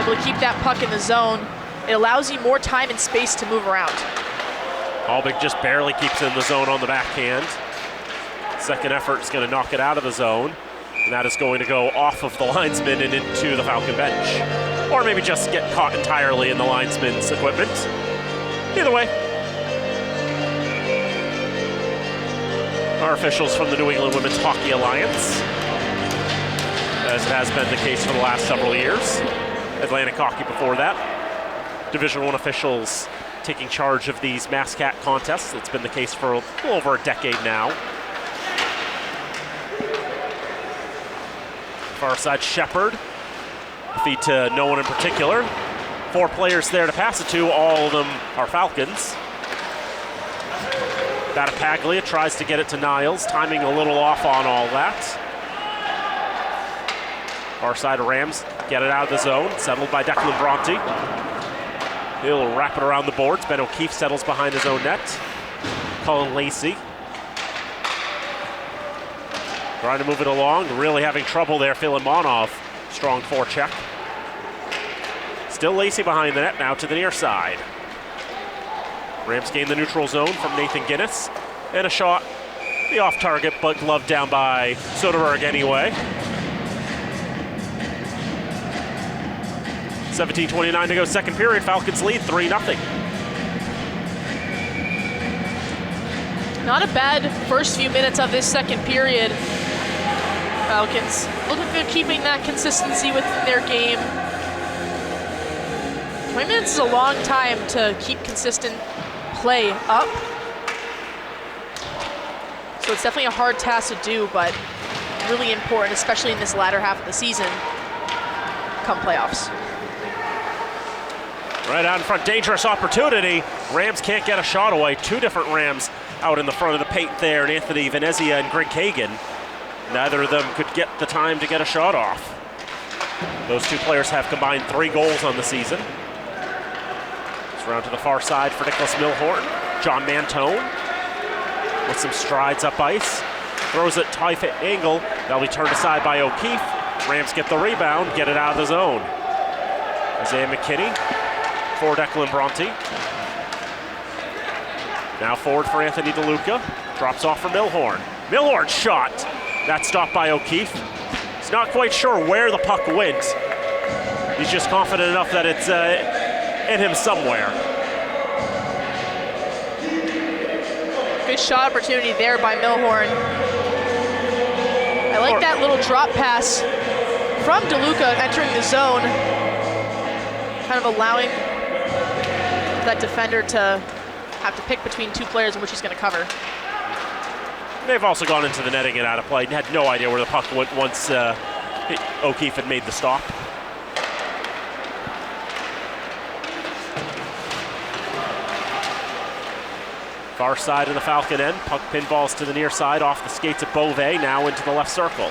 able to keep that puck in the zone, it allows you more time and space to move around. Halbig just barely keeps in the zone on the backhand. Second effort is going to knock it out of the zone, and that is going to go off of the linesman and into the Falcon bench. Or maybe just get caught entirely in the linesman's equipment. Either way. Our officials from the New England Women's Hockey Alliance, as it has been the case for the last several years. Atlantic Hockey before that. Division I officials taking charge of these MASCAC contests. It's been the case for a little over a decade now. Far side, Shepard. Feed to no one in particular. 4 players there to pass it to. All of them are Falcons. Battapaglia tries to get it to Niles, timing a little off on all that. Far side Rams get it out of the zone, settled by Declan Bronte. He'll wrap it around the boards. Ben O'Keefe settles behind his own net. Colin Lacey trying to move it along, really having trouble there. Filimonov, strong forecheck. Still Lacey behind the net, now to the near side. Rams gain the neutral zone from Nathan Guinness. And a shot, the off target, but gloved down by Soderberg anyway. 17:29 to go, second period. Falcons lead 3-0. Not a bad first few minutes of this second period. Falcons look like they're keeping that consistency within their game. 20 minutes is a long time to keep consistent play up. So it's definitely a hard task to do, but really important, especially in this latter half of the season, come playoffs. Right out in front, dangerous opportunity. Rams can't get a shot away. Two different Rams out in the front of the paint there, and Anthony Venezia and Greg Kagan. Neither of them could get the time to get a shot off. Those two players have combined 3 goals on the season. It's around to the far side for Nicholas Milhorn. John Mantone with some strides up ice. Throws it tight angle. That'll be turned aside by O'Keefe. Rams get the rebound, get it out of the zone. Isaiah McKinney for Declan Bronte. Now forward for Anthony DeLuca. Drops off for Milhorn. Milhorn shot. That's stopped by O'Keefe. He's not quite sure where the puck went. He's just confident enough that it's in him somewhere. Good shot opportunity there by Milhorn. I like that little drop pass from DeLuca entering the zone, kind of allowing that defender to have to pick between two players in which he's going to cover. They've also gone into the netting and out of play and had no idea where the puck went once O'Keefe had made the stop. Far side of the Falcon end, puck pinballs to the near side off the skates of Beauvais, now into the left circle.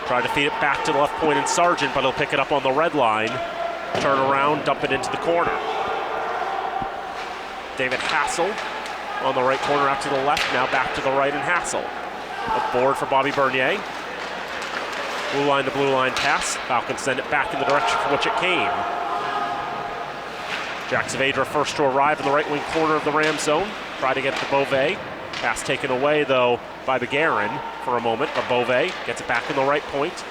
Try to feed it back to the left point in Sargent, but he'll pick it up on the red line. Turn around, dump it into the corner. David Hassel on the right corner out to the left, now back to the right and Hassel. A board for Bobby Bernier. Blue line to blue line pass. Falcons send it back in the direction from which it came. Jack Saavedra first to arrive in the right wing corner of the Ram zone. Try to get to Beauvais. Pass taken away though by Begarin for a moment, but Beauvais gets it back in the right point.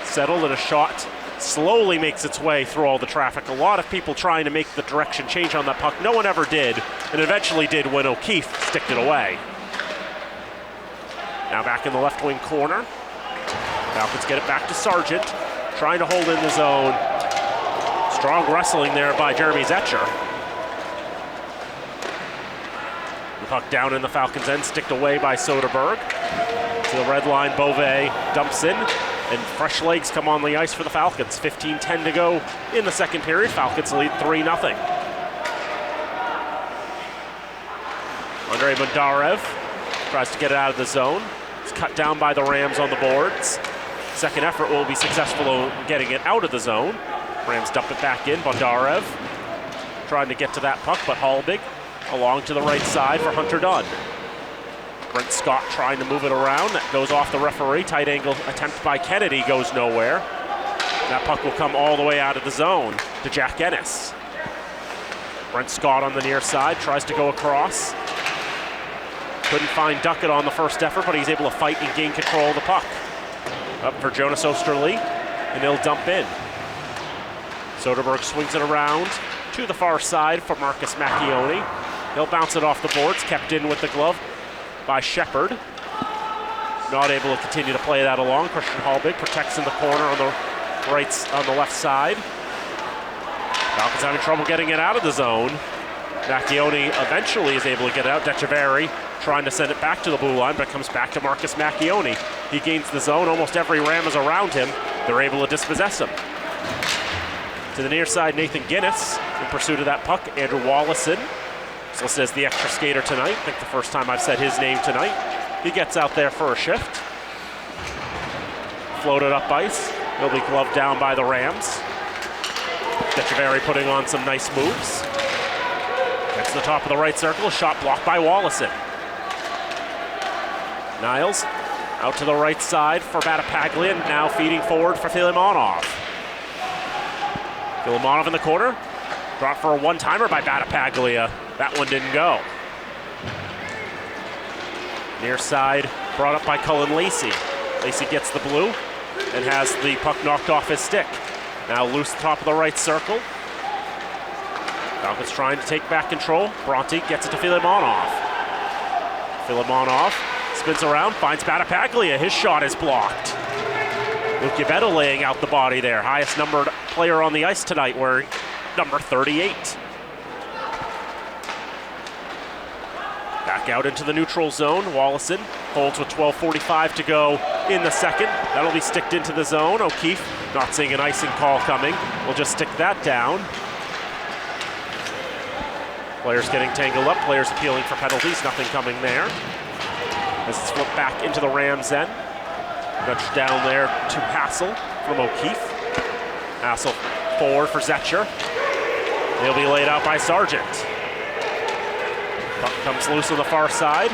Settled and a shot slowly makes its way through all the traffic. A lot of people trying to make the direction change on that puck. No one ever did, and eventually did when O'Keefe sticked it away. Now back in the left wing corner. Falcons get it back to Sargent, trying to hold in the zone. Strong wrestling there by Jeremy Zetcher. The puck down in the Falcons' end, sticked away by Soderberg. To the red line, Beauvais dumps in, and fresh legs come on the ice for the Falcons. 15-10 to go in the second period. Falcons lead 3-0. Andrei Bondarev tries to get it out of the zone. It's cut down by the Rams on the boards. Second effort will be successful in getting it out of the zone. Rams dump it back in. Bondarev trying to get to that puck, but Hallbig along to the right side for Hunter Dunn. Brent Scott trying to move it around. That goes off the referee. Tight angle attempt by Kennedy goes nowhere. That puck will come all the way out of the zone to Jack Ennis. Brent Scott on the near side tries to go across. Couldn't find Duckett on the first effort, but he's able to fight and gain control of the puck. Up for Jonas Osterley, and he'll dump in. Soderberg swings it around to the far side for Marcus Macchione. He'll bounce it off the boards, kept in with the glove by Shepard. Not able to continue to play that along. Christian Hallbig protects in the corner on the left side. Falcons having trouble getting it out of the zone. Macchione eventually is able to get it out. Decheverry trying to send it back to the blue line, but it comes back to Marcus Macchione. He gains the zone. Almost every Ram is around him. They're able to dispossess him. To the near side, Nathan Guinness in pursuit of that puck. Andrew Wallison He's listed as the extra skater tonight. I think the first time I've said his name tonight. He gets out there for a shift. Floated up ice. He'll be gloved down by the Rams. Fitchburg putting on some nice moves. Gets to the top of the right circle. Shot blocked by Wallison. Niles out to the right side for Battapaglia. Now feeding forward for Filimonov. Filimonov in the corner. Drop for a one-timer by Battapaglia. That one didn't go. Near side brought up by Cullen Lacey. Lacey gets the blue and has the puck knocked off his stick. Now loose top of the right circle. Falcons trying to take back control. Bronte gets it to Filimonov. Filimonov spins around, finds Battapaglia. His shot is blocked. Luke Yabetto laying out the body there. Highest numbered player on the ice tonight, wearing number 38. Back out into the neutral zone. Wallison holds with 12:45 to go in the second. That'll be sticked into the zone. O'Keefe not seeing an icing call coming. We'll just stick that down. Players getting tangled up. Players appealing for penalties. Nothing coming there. As it's flipped back into the Rams end. Nudged down there to Hassel from O'Keefe. Hassel forward for Zetcher. He'll be laid out by Sargent. Puck comes loose on the far side.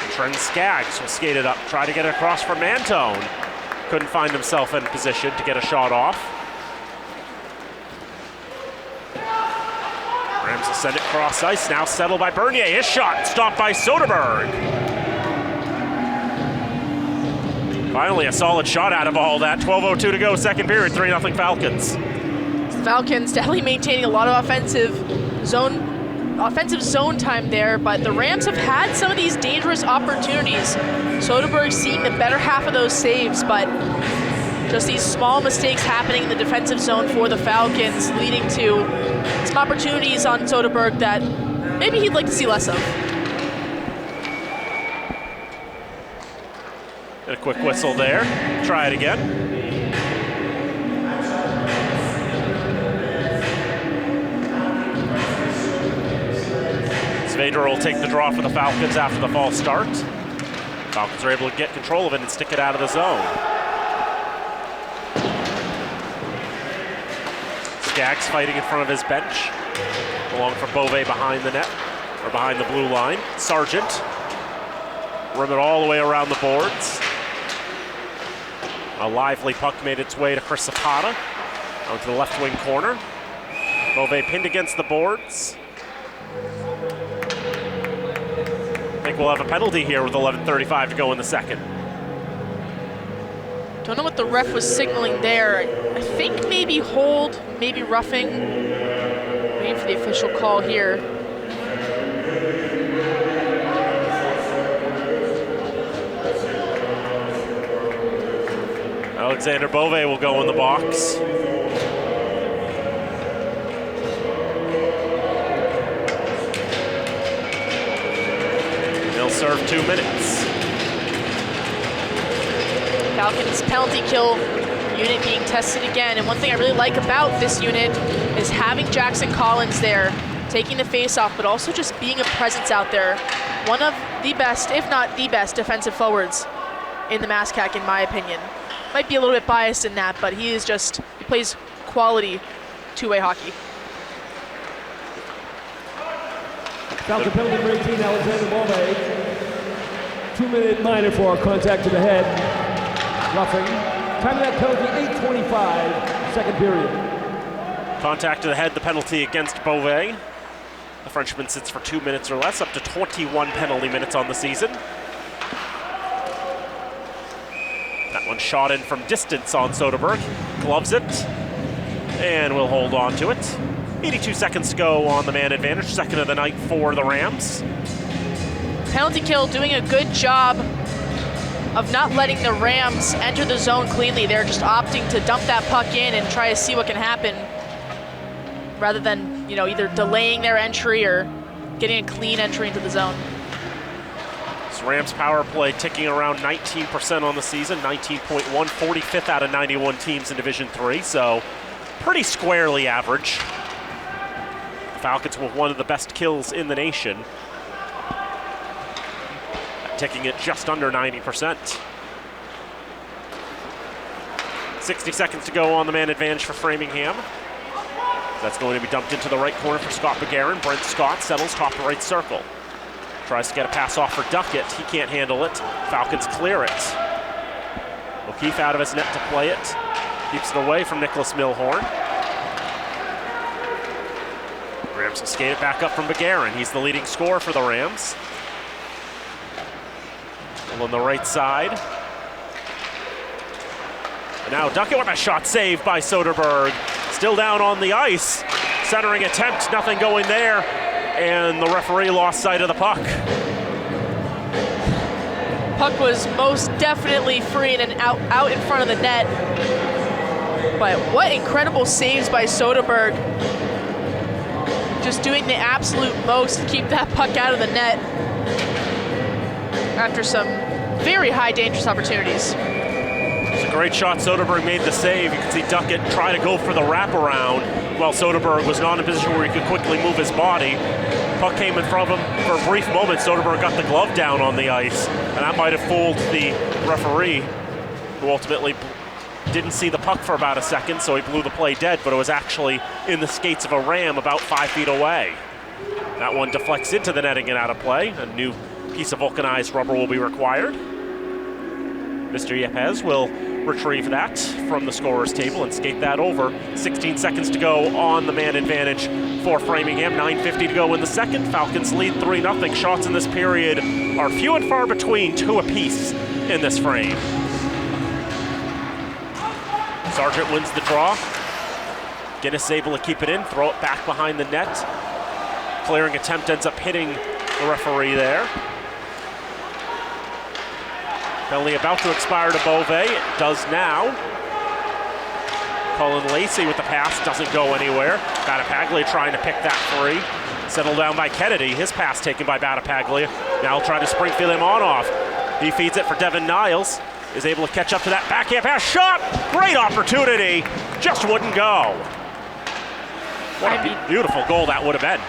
And Trent Skaggs will skate it up, try to get it across for Mantone. Couldn't find himself in position to get a shot off. Rams will send it cross ice, now settled by Bernier. His shot stopped by Soderberg. Finally a solid shot out of all that. 12:02 to go, second period, 3-0 Falcons. The Falcons definitely maintaining a lot of offensive zone time there, but the Rams have had some of these dangerous opportunities. Soderberg seeing the better half of those saves, but just these small mistakes happening in the defensive zone for the Falcons, leading to some opportunities on Soderberg that maybe he'd like to see less of. And a quick whistle there. Try it again. Vader will take the draw for the Falcons after the false start. Falcons are able to get control of it and stick it out of the zone. Skaggs fighting in front of his bench. Along for Beauvais behind the net, or behind the blue line. Sargent, rim it all the way around the boards. A lively puck made its way to Chris Zapata, out to the left wing corner. Beauvais pinned against the boards. I think we'll have a penalty here with 11:35 to go in the second. Don't know what the ref was signaling there. I think maybe hold, maybe roughing. Waiting for the official call here. Alexander Beauvais will go in the box. They'll serve 2 minutes. Falcons penalty kill unit being tested again. And one thing I really like about this unit is having Jackson Collins there, taking the face off, but also just being a presence out there. One of the best, if not the best, defensive forwards in the MASCAC, in my opinion. Might be a little bit biased in that, but he plays quality two-way hockey. Falcon penalty for 18, Alexander Beauvais. 2-minute minor for contact to the head. Roughing. Time of that penalty, 8:25, second period. Contact to the head, the penalty against Beauvais. The Frenchman sits for 2 minutes or less, up to 21 penalty minutes on the season. That one shot in from distance on Soderberg. Gloves it, and we'll hold on to it. 82 seconds to go on the man advantage, second of the night for the Rams. Penalty kill doing a good job of not letting the Rams enter the zone cleanly. They're just opting to dump that puck in and try to see what can happen, rather than, either delaying their entry or getting a clean entry into the zone. This Rams power play ticking around 19% on the season, 19.1, 45th out of 91 teams in Division III, so pretty squarely average. Falcons with one of the best kills in the nation, ticking at just under 90%. 60 seconds to go on the man advantage for Framingham. That's going to be dumped into the right corner for Scott McGarren. Brent Scott settles top right circle. Tries to get a pass off for Duckett. He can't handle it. Falcons clear it. O'Keefe out of his net to play it. Keeps it away from Nicholas Milhorn. Rams will skate it back up from McGarren. He's the leading scorer for the Rams. On the right side. And now Duckett with a shot saved by Soderberg. Still down on the ice. Centering attempt, nothing going there. And the referee lost sight of the puck. Puck was most definitely free and out in front of the net. But what incredible saves by Soderberg. Just doing the absolute most to keep that puck out of the net after some very high dangerous opportunities. It's a great shot. Soderberg made the save. You can see Duckett try to go for the wraparound while Soderberg was not in a position where he could quickly move his body. Puck came in front of him for a brief moment. Soderberg got the glove down on the ice, and that might have fooled the referee, who ultimately didn't see the puck for about a second, so he blew the play dead, but it was actually in the skates of a Ram about 5 feet away. That one deflects into the netting and out of play. A new piece of vulcanized rubber will be required. Mr. Yepes will retrieve that from the scorer's table and skate that over. 16 seconds to go on the man advantage for Framingham. 9:50 to go in the second. Falcons lead 3-0. Shots in this period are few and far between, 2 apiece in this frame. Sargent wins the draw. Guinness able to keep it in, throw it back behind the net. Clearing attempt ends up hitting the referee there. Penalty about to expire to Beauvais. It does now. Cullen Lacey with the pass, doesn't go anywhere. Battapaglia trying to pick that free. Settled down by Kennedy. His pass taken by Battapaglia. Now trying to Springfield him on off. He feeds it for Devin Niles. Is able to catch up to that backhand pass. Shot! Great opportunity. Just wouldn't go. What a beautiful goal that would have been.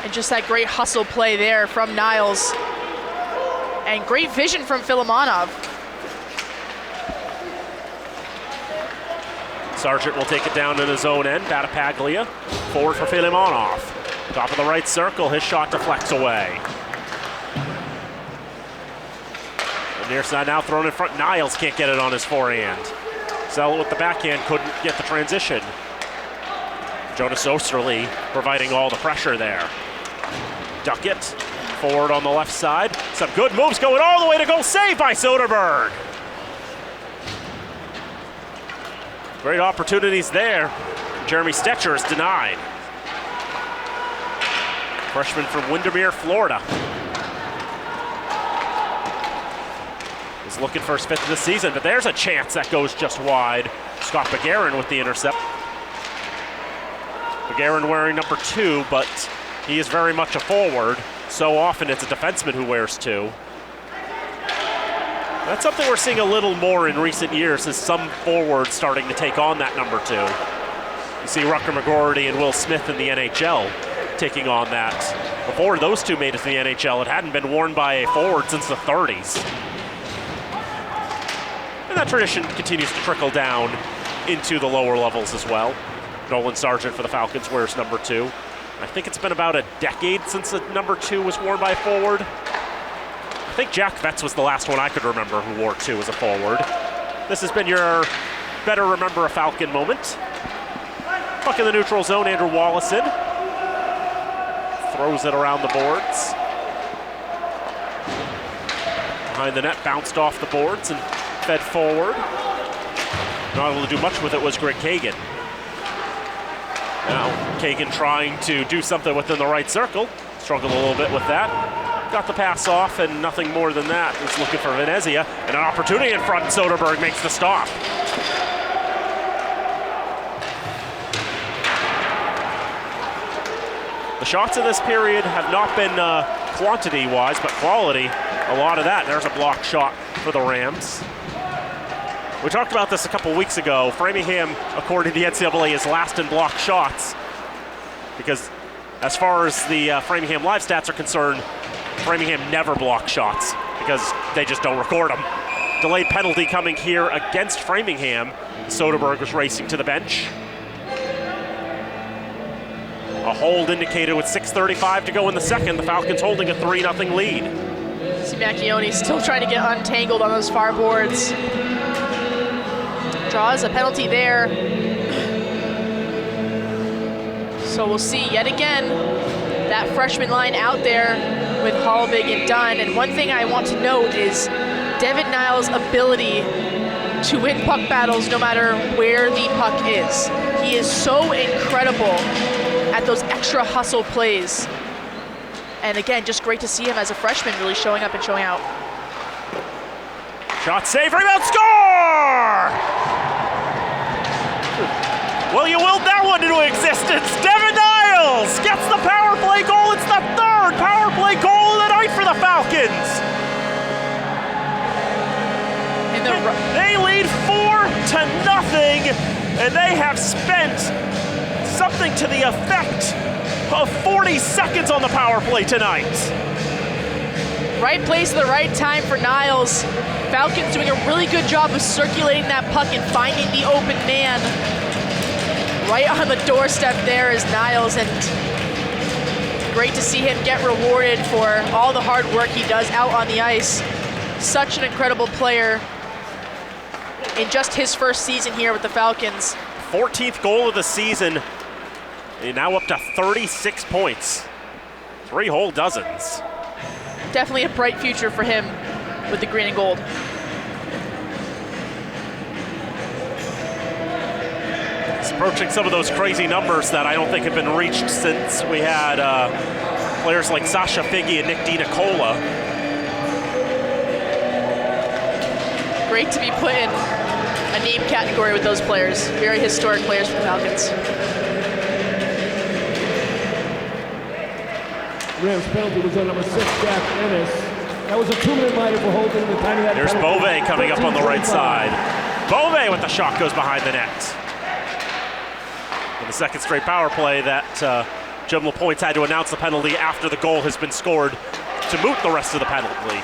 And just that great hustle play there from Niles. And great vision from Filimonov. Sargent will take it down in his own end. Battapaglia forward for Filimonov. Top of the right circle, his shot deflects away. The near side now thrown in front. Niles can't get it on his forehand. Sell with the backhand, couldn't get the transition. Jonas Osterley providing all the pressure there. Duckett forward on the left side. Some good moves going all the way to goal. Saved by Soderberg. Great opportunities there. Jeremy Stetcher is denied. Freshman from Windermere, Florida. Is looking for his 5th of the season, but there's a chance that goes just wide. Scott McGarren with the intercept. McGarren wearing number 2, but he is very much a forward. So often it's a defenseman who wears 2. That's something we're seeing a little more in recent years, is some forwards starting to take on that number 2. You see Rucker McGorty and Will Smith in the NHL taking on that. Before those two made it to the NHL, it hadn't been worn by a forward since the 30s. And that tradition continues to trickle down into the lower levels as well. Nolan Sargent for the Falcons wears number 2. I think it's been about a decade since the number 2 was worn by a forward. I think Jack Vetz was the last one I could remember who wore 2 as a forward. This has been your better remember a Falcon moment. Puck in the neutral zone, Andrew Wallison throws it around the boards. Behind the net, bounced off the boards and fed forward. Not able to do much with it was Greg Kagan. Now, Kagan trying to do something within the right circle. Struggled a little bit with that. Got the pass off, and nothing more than that. He's looking for Venezia, and an opportunity in front. Soderberg makes the stop. The shots in this period have not been quantity-wise, but quality. A lot of that. There's a block shot for the Rams. We talked about this a couple weeks ago. Framingham, according to the NCAA, is last in block shots because As far as the Framingham live stats are concerned, Framingham never blocks shots because they just don't record them. Delayed penalty coming here against Framingham. Soderberg was racing to the bench. A hold indicated with 6:35 to go in the second. The Falcons holding a 3-0 lead. See Macchione still trying to get untangled on those far boards. Draws a penalty there. So we'll see yet again that freshman line out there with Hallbig and Dunn. And one thing I want to note is Devin Niles' ability to win puck battles no matter where the puck is. He is so incredible at those extra hustle plays. And again, just great to see him as a freshman really showing up and showing out. Shot save, rebound, score! Well, you willed that one into existence. Devin Niles gets the power play goal. It's the third power play goal of the night for the Falcons. They lead 4-0, and they have spent something to the effect of 40 seconds on the power play tonight. Right place at the right time for Niles. Falcons doing a really good job of circulating that puck and finding the open man. Right on the doorstep there is Niles, and great to see him get rewarded for all the hard work he does out on the ice. Such an incredible player in just his first season here with the Falcons. 14th goal of the season, and now up to 36 points. 3 whole dozens. Definitely a bright future for him with the green and gold. He's approaching some of those crazy numbers that I don't think have been reached since we had players like Sasha Figge and Nick DiNicola. Great to be put in a name category with those players. Very historic players for the Falcons. Rams penalty was on number 6, Jack Ennis. That was a 2-minute minor for holding the time he had. There's Beauvais coming up on the right side. Beauvais with the shot goes behind the net. In the second straight power play that Jim LaPointe's had to announce the penalty after the goal has been scored to moot the rest of the penalty.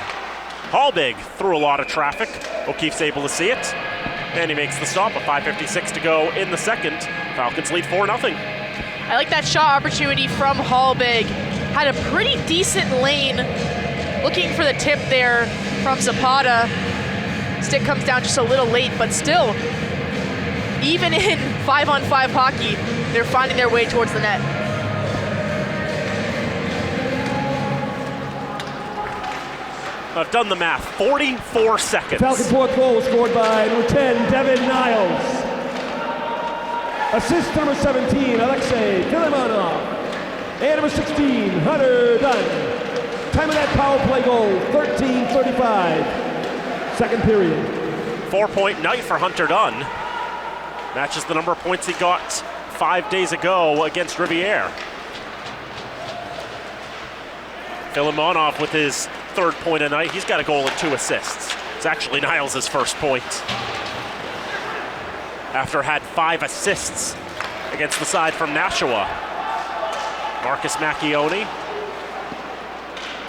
Hallbig through a lot of traffic. O'Keefe's able to see it, and he makes the stop with 5:56 to go in the second. Falcons lead 4-0. I like that shot opportunity from Hallbig. Had a pretty decent lane. Looking for the tip there from Zapata. Stick comes down just a little late, but still, even in 5-on-5 hockey, they're finding their way towards the net. I've done the math, 44 seconds. Falcons' 4th goal was scored by number 10, Devin Niles. Assist number 17, Alexei Filimonov. And number 16, Hunter Dunn. Time of that power play goal, 13:35. Second period. 4-point night for Hunter Dunn. Matches the number of points he got 5 days ago against Riviere. Filimonov with his 3rd point a night. He's got a goal and 2 assists. It's actually Niles' first point. After had 5 assists against the side from Nashua. Marcus Macchione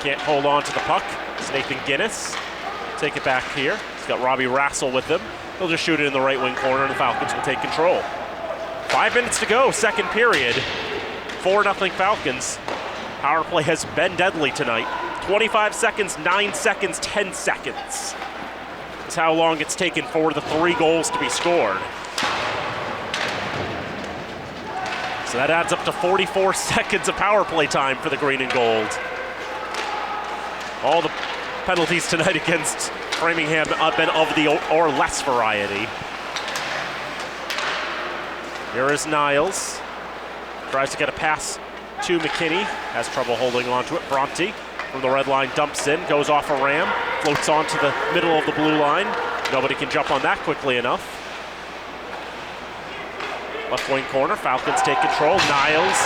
can't hold on to the puck. It's Nathan Guinness. Take it back here. He's got Robbie Rassel with him. He'll just shoot it in the right wing corner, and the Falcons will take control. 5 minutes to go, second period. 4-0 Falcons. Power play has been deadly tonight. 25 seconds, 9 seconds, 10 seconds. That's how long it's taken for the 3 goals to be scored. So that adds up to 44 seconds of power play time for the green and gold. All the penalties tonight against Framingham have been of the or less variety. Here is Niles. Tries to get a pass to McKinney. Has trouble holding on to it. Bronte from the red line dumps in, goes off a ram, floats onto the middle of the blue line. Nobody can jump on that quickly enough. Left wing corner, Falcons take control. Niles,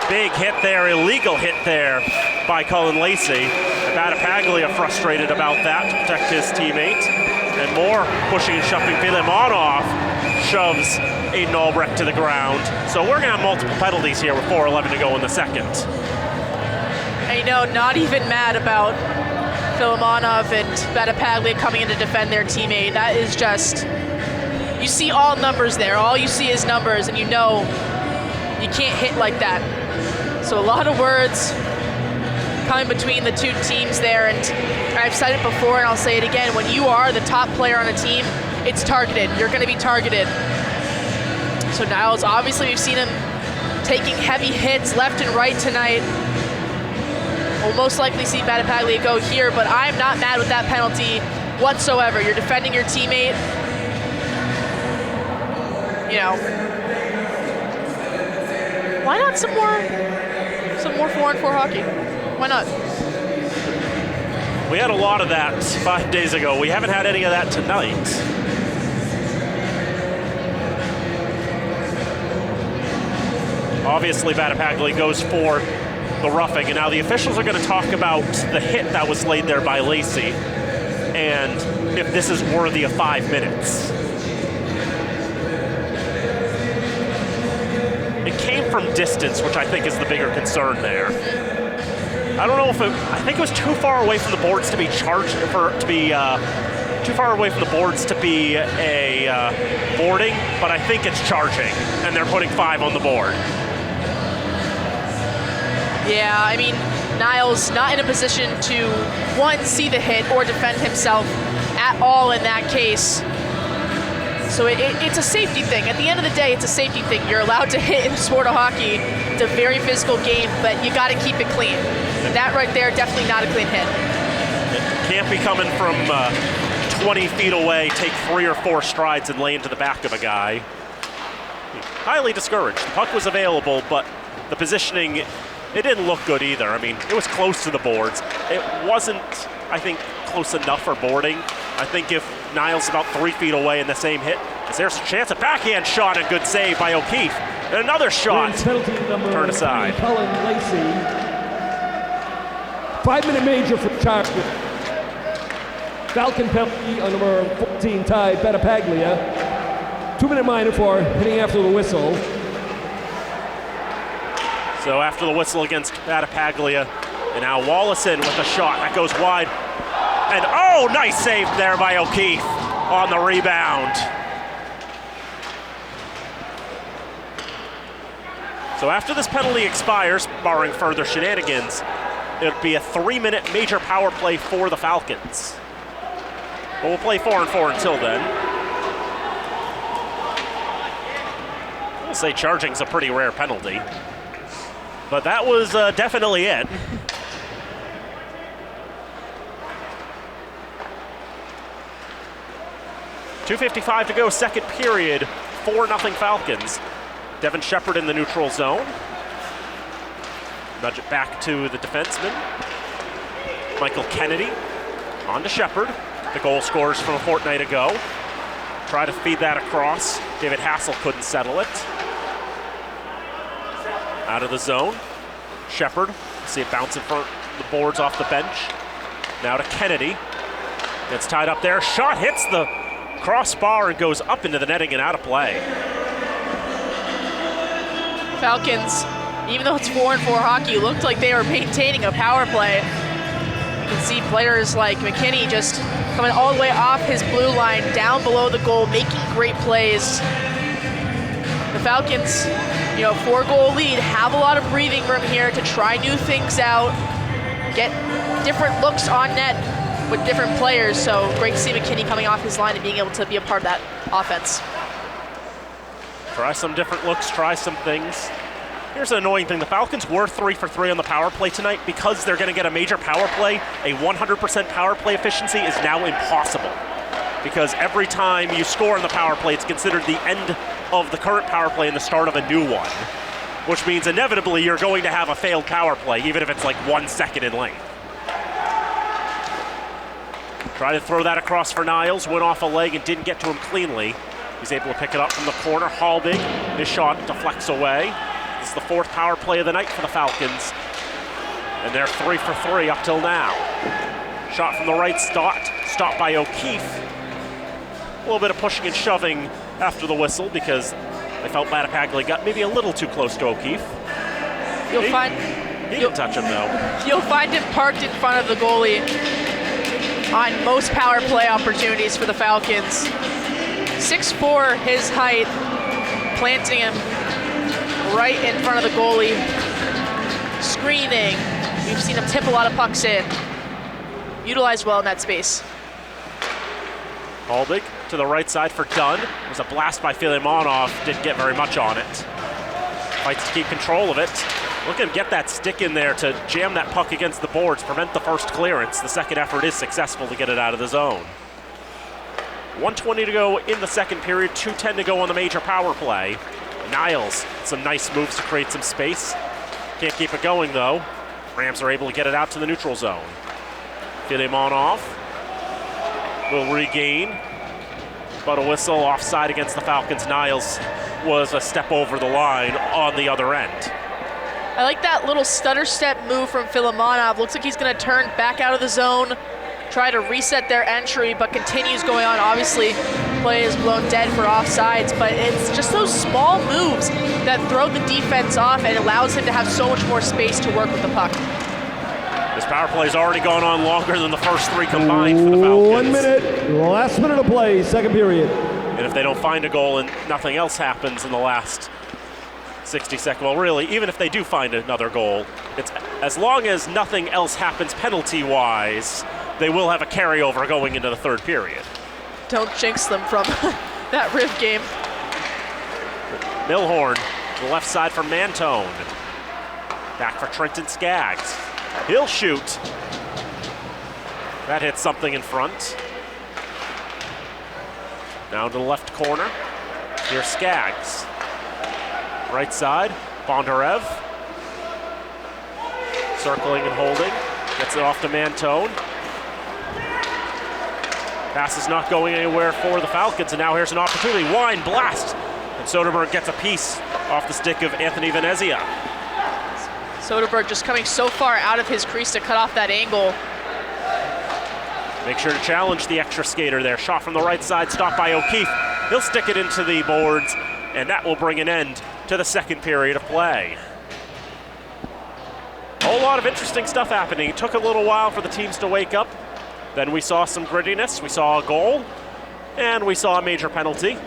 big hit there, illegal hit there by Cullen Lacey. Battapaglia frustrated about that to protect his teammate. And more pushing and shoving. Filimonov shoves Aiden Albrecht to the ground. So we're going to have multiple penalties here with 4:11 to go in the second. I know, not even mad about Filimonov and Battapaglia coming in to defend their teammate. That is just, you see all numbers there. All you see is numbers, and you know you can't hit like that. So a lot of words coming between the two teams there, and I've said it before and I'll say it again, when you are the top player on a team, it's targeted. You're going to be targeted. So Niles, obviously we've seen him taking heavy hits left and right tonight. We'll most likely see Battapaglia go here, but I'm not mad with that penalty whatsoever. You're defending your teammate. You know, why not some more 4-on-4 hockey? Why not? We had a lot of that 5 days ago. We haven't had any of that tonight. Obviously, Battapaglia goes for the roughing, and now the officials are going to talk about the hit that was laid there by Lacey and if this is worthy of 5 minutes. It came from distance, which I think is the bigger concern there. I don't know if I think it was too far away from the boards to be charged, too far away from the boards to be a boarding, but I think it's charging, and they're putting 5 on the board. Yeah, I mean, Niles not in a position to, one, see the hit or defend himself at all in that case. So it's a safety thing. At the end of the day, it's a safety thing. You're allowed to hit in the sport of hockey. It's a very physical game, but you got to keep it clean. And that right there, definitely not a clean hit. It can't be coming from 20 feet away, take 3 or 4 strides and lay into the back of a guy. Highly discouraged. The puck was available, but the positioning, it didn't look good either. I mean, it was close to the boards. It wasn't, I think, close enough for boarding. I think if Niles is about 3 feet away in the same hit, there's a chance, a backhand shot, a good save by O'Keefe. And another shot, turn aside. Cullen Lacey. 5-minute major for charge. Falcon penalty on number 14, Ty Battapaglia. 2-minute minor for hitting after the whistle. So after the whistle against Battapaglia, and now Wallison with a shot that goes wide. And oh, nice save there by O'Keefe on the rebound. So after this penalty expires, barring further shenanigans, it'll be a 3-minute major power play for the Falcons. But we'll play 4-on-4 until then. We'll say charging's a pretty rare penalty. But that was definitely it. .255 to go, second period, 4-0 Falcons. Devin Shepard in the neutral zone. Nudge it back to the defenseman. Michael Kennedy on to Shepard, the goal scorers from a fortnight ago. Try to feed that across. David Hassel couldn't settle it. Out of the zone. Shepard, see it bounce in front of the boards off the bench. Now to Kennedy. Gets tied up there. Shot hits the crossbar and goes up into the netting and out of play. Falcons, even though it's 4-on-4 hockey, looked like they were maintaining a power play. You can see players like McKinney just coming all the way off his blue line, down below the goal, making great plays. The Falcons, 4-goal lead, have a lot of breathing room here to try new things out, get different looks on net with different players. So great to see McKinney coming off his line and being able to be a part of that offense. Try some different looks, try some things. Here's an annoying thing. The Falcons were 3 for 3 on the power play tonight. Because they're going to get a major power play, a 100% power play efficiency is now impossible. Because every time you score on the power play, it's considered the end of the current power play and the start of a new one. Which means inevitably you're going to have a failed power play, even if it's like 1 second in length. Try to throw that across for Niles, went off a leg and didn't get to him cleanly. He's able to pick it up from the corner. Halbig, his shot deflects away. This is the 4th power play of the night for the Falcons. And they're 3 for 3 up till now. Shot from the right, stopped by O'Keefe. little bit of pushing and shoving after the whistle because they felt Battipaglia got maybe a little too close to O'Keefe. He didn't touch him, though. You'll find him parked in front of the goalie on most power play opportunities for the Falcons. 6'4", his height, planting him right in front of the goalie. Screening. We've seen him tip a lot of pucks in. Utilized well in that space. Halbig to the right side for Dunn. It was a blast by Filimonov. Didn't get very much on it. Fights to keep control of it. Look at him get that stick in there to jam that puck against the boards, prevent the first clearance. The second effort is successful to get it out of the zone. 1:20 to go in the second period, 2:10 to go on the major power play. Niles, some nice moves to create some space. Can't keep it going, though. Rams are able to get it out to the neutral zone. Filimonov will regain, but a whistle offside against the Falcons. Niles was a step over the line on the other end. I like that little stutter step move from Filimonov. Looks like he's going to turn back out of the zone, try to reset their entry, but continues going on. Obviously, play is blown dead for offsides, but it's just those small moves that throw the defense off and allows him to have so much more space to work with the puck. This power play has already gone on longer than the first three combined for the Falcons. 1 minute, last minute of play, second period. And if they don't find a goal and nothing else happens in the last 60 seconds, well, really, even if they do find another goal, it's as long as nothing else happens penalty-wise, they will have a carryover going into the third period. Don't jinx them from that Riv game. Milhorn to the left side for Mantone. Back for Trenton Skaggs. He'll shoot. That hits something in front. Down to the left corner. Here's Skaggs. Right side, Bondarev. Circling and holding. Gets it off to Mantone. Pass is not going anywhere for the Falcons, and now here's an opportunity. Wine blast! And Soderberg gets a piece off the stick of Anthony Venezia. Soderberg just coming so far out of his crease to cut off that angle. Make sure to challenge the extra skater there. Shot from the right side, stopped by O'Keefe. He'll stick it into the boards, and that will bring an end to the second period of play. A whole lot of interesting stuff happening. It took a little while for the teams to wake up. Then we saw some grittiness, we saw a goal, and we saw a major penalty.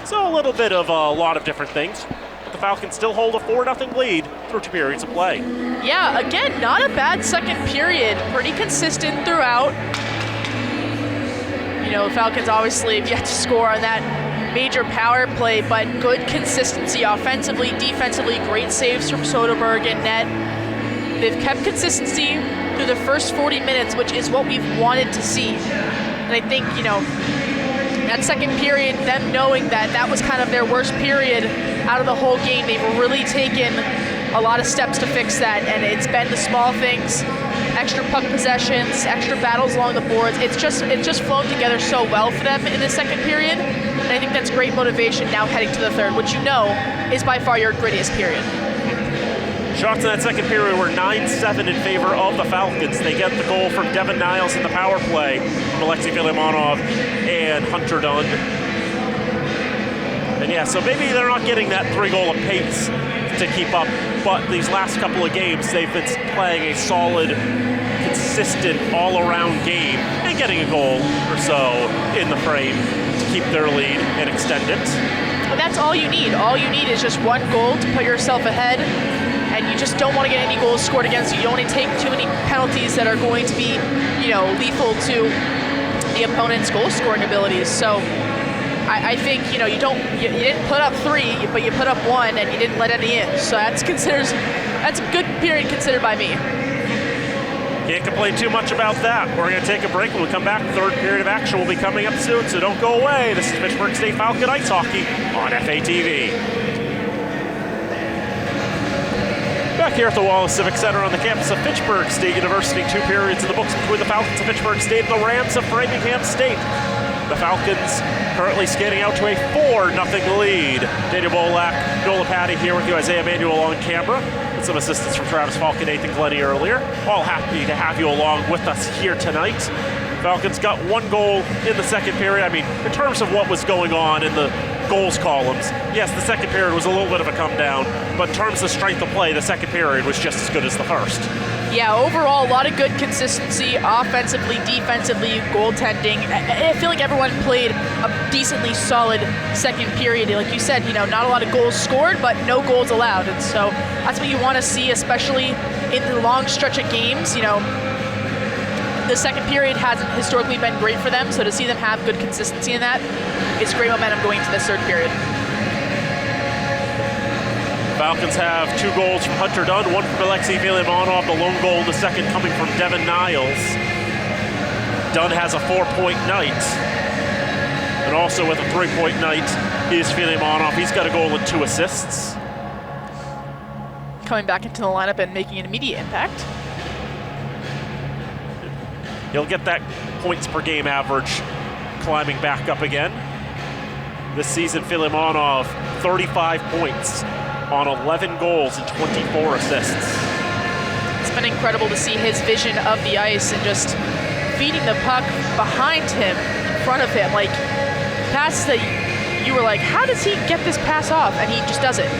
So a little bit of a lot of different things. But the Falcons still hold a 4-0 lead through 2 periods of play. Yeah, again, not a bad second period. Pretty consistent throughout. You know, Falcons obviously have yet to score on that major power play, but good consistency offensively, defensively, great saves from Soderberg and net. They've kept consistency through the first 40 minutes, which is what we've wanted to see. And I think, you know, that second period, them knowing that that was kind of their worst period out of the whole game, they've really taken a lot of steps to fix that, and it's been the small things, extra puck possessions, extra battles along the boards. It's just flown together so well for them in the second period, and I think that's great motivation now heading to the third, which you know is by far your grittiest period. Shots in that second period were 9-7 in favor of the Falcons. They get the goal from Devin Niles in the power play from Alexei Filimonov and Hunter Dunn. And yeah, so maybe they're not getting that 3-goal pace to keep up, but these last couple of games, they've been playing a solid, consistent, all-around game and getting a goal or so in the frame to keep their lead and extend it. But that's all you need. All you need is just one goal to put yourself ahead, and you just don't want to get any goals scored against you. You don't want to take too many penalties that are going to be, you know, lethal to the opponent's goal-scoring abilities. So I think, you know, you didn't put up 3, but you put up 1, and you didn't let any in. So that's a good period considered by me. Can't complain too much about that. We're going to take a break. When we come back, the third period of action will be coming up soon, so don't go away. This is Fitchburg State Falcon Ice Hockey on FATV. Back here at the Wallace Civic Center on the campus of Fitchburg State University, 2 periods in the books between the Falcons of Fitchburg State and the Rams of Framingham State. The Falcons currently skating out to a 4-0 lead. Daniel Bolak, Joel Lepati here with you, Isaiah Manuel on camera, with some assistance from Travis Falk and Nathan Glennie earlier. All happy to have you along with us here tonight. Falcons got 1 goal in the second period. I mean, in terms of what was going on in the goals columns, yes, the second period was a little bit of a come down, but in terms of strength of play, the second period was just as good as the first. Yeah, overall, a lot of good consistency, offensively, defensively, goaltending. I feel like everyone played a decently solid second period. Like you said, not a lot of goals scored, but no goals allowed. And so that's what you want to see, especially in the long stretch of games. The second period hasn't historically been great for them, so to see them have good consistency in that, it's great momentum going into this third period. Falcons have 2 goals from Hunter Dunn, 1 from Alexei Filimonov, the lone goal in the second coming from Devin Niles. Dunn has a 4-point night, and also with a 3-point night is Filimonov. He's got a goal and 2 assists. Coming back into the lineup and making an immediate impact. He'll get that points per game average climbing back up again. This season, Filimonov, 35 points on 11 goals and 24 assists. It's been incredible to see his vision of the ice and just feeding the puck behind him, in front of him. Like, passes that you were like, how does he get this pass off? And he just does it.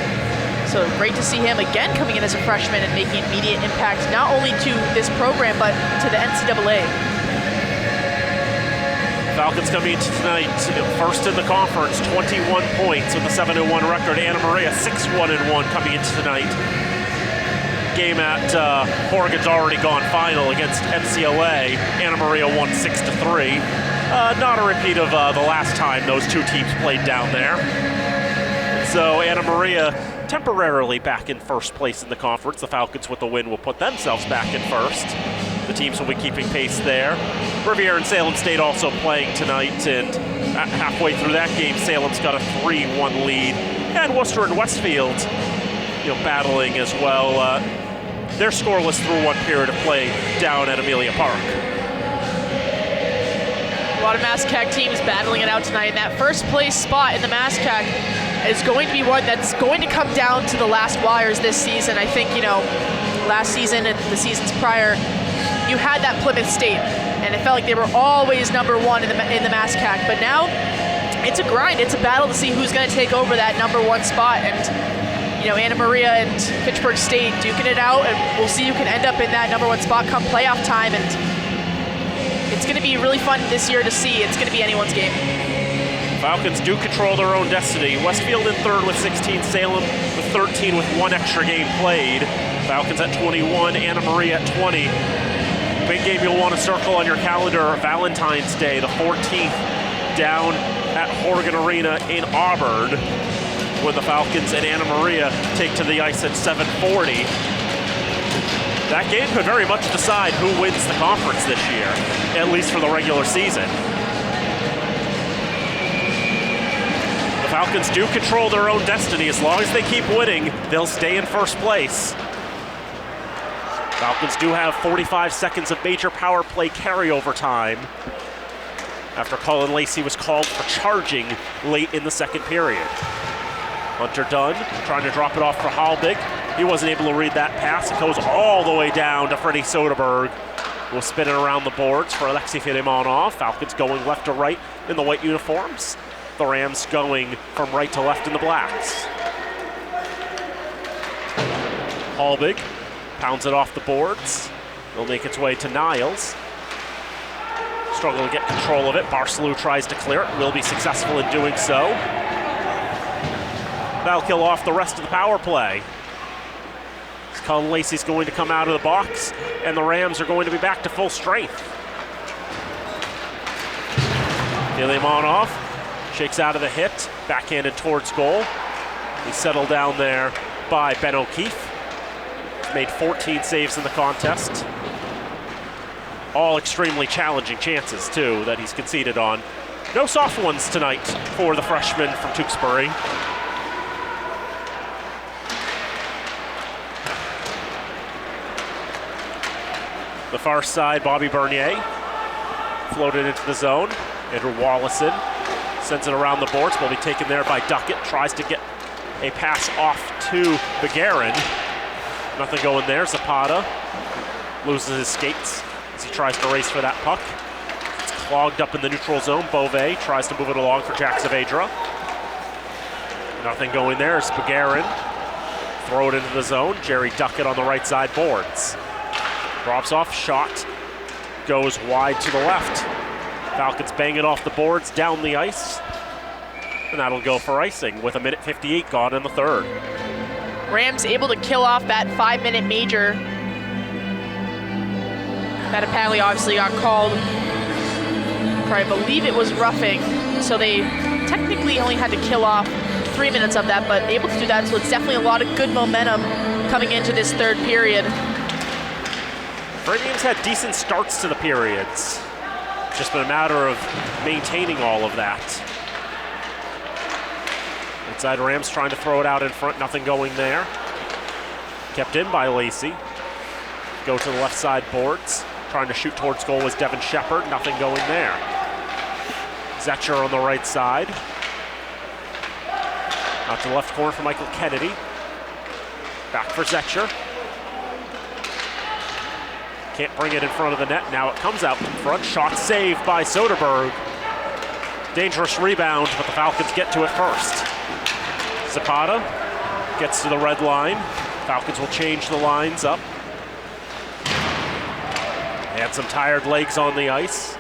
So great to see him again coming in as a freshman and making immediate impact, not only to this program, but to the NCAA. Falcons coming into tonight, first in the conference, 21 points with a 7-1 record. Anna Maria 6-1-1 coming into tonight. Game at Oregon's already gone final against MCLA. Anna Maria won 6-3. Not a repeat of the last time those two teams played down there. So Anna Maria temporarily back in first place in the conference. The Falcons with the win will put themselves back in first. The teams will be keeping pace there. Riviera and Salem State also playing tonight, and halfway through that game, Salem's got a 3-1 lead. And Worcester and Westfield, battling as well. They're scoreless through 1 period of play down at Amelia Park. A lot of MassCAC teams battling it out tonight, and that first place spot in the MassCAC is going to be one that's going to come down to the last wires this season. I think, last season and the seasons prior, you had that Plymouth State, and it felt like they were always number 1 in the MassCAC. But now it's a grind. It's a battle to see who's going to take over that number 1 spot. And Anna Maria and Fitchburg State duking it out, and we'll see who can end up in that number 1 spot come playoff time. And it's going to be really fun this year to see. It's going to be anyone's game. Falcons do control their own destiny. Westfield in third with 16, Salem with 13 with 1 extra game played. Falcons at 21, Anna Maria at 20. Big game you'll want to circle on your calendar, Valentine's Day, the 14th, down at Horgan Arena in Auburn, when the Falcons and Anna Maria take to the ice at 7:40. That game could very much decide who wins the conference this year, at least for the regular season. The Falcons do control their own destiny. As long as they keep winning, they'll stay in first place. Falcons do have 45 seconds of major power play carryover time after Colin Lacey was called for charging late in the second period. Hunter Dunn trying to drop it off for Halbig. He wasn't able to read that pass. It goes all the way down to Freddie Soderberg. We'll spin it around the boards for Alexei Filimonov. Falcons going left to right in the white uniforms. The Rams going from right to left in the blacks. Halbig pounds it off the boards. It'll make its way to Niles. Struggle to get control of it. Barcelou tries to clear it. Will be successful in doing so. That'll kill off the rest of the power play. Colin Lacey's going to come out of the box, and the Rams are going to be back to full strength. Filimonov shakes out of the hit, backhanded towards goal. He's settled down there by Ben O'Keefe. Made 14 saves in the contest. All extremely challenging chances, too, that he's conceded on. No soft ones tonight for the freshman from Tewksbury. The far side, Bobby Bernier floated into the zone. Andrew Wallison sends it around the boards. Will be taken there by Duckett. Tries to get a pass off to Begarin. Nothing going there. Zapata loses his skates as he tries to race for that puck. clogged up in the neutral zone. Beauvais tries to move it along for Jack Saavedra. Nothing going there. Spagarin throw it into the zone. Jerry Duckett on the right side boards. Drops off, shot goes wide to the left. Falcons bang it off the boards, down the ice, and that'll go for icing with 1:58 gone in the third. Rams able to kill off that 5-minute major. Battapaglia obviously got called for, I believe it was roughing, so they technically only had to kill off 3 minutes of that, but able to do that, so it's definitely a lot of good momentum coming into this third period. Framingham's had decent starts to the periods. Just been a matter of maintaining all of that. Inside Rams trying to throw it out in front, nothing going there. Kept in by Lacey. Go to the left side boards. Trying to shoot towards goal was Devin Shepard, nothing going there. Zetcher on the right side. Out to the left corner for Michael Kennedy. Back for Zetcher. Can't bring it in front of the net. Now it comes out in front. Shot saved by Soderberg. Dangerous rebound, but the Falcons get to it first. Zapata gets to the red line. Falcons will change the lines up. And some tired legs on the ice.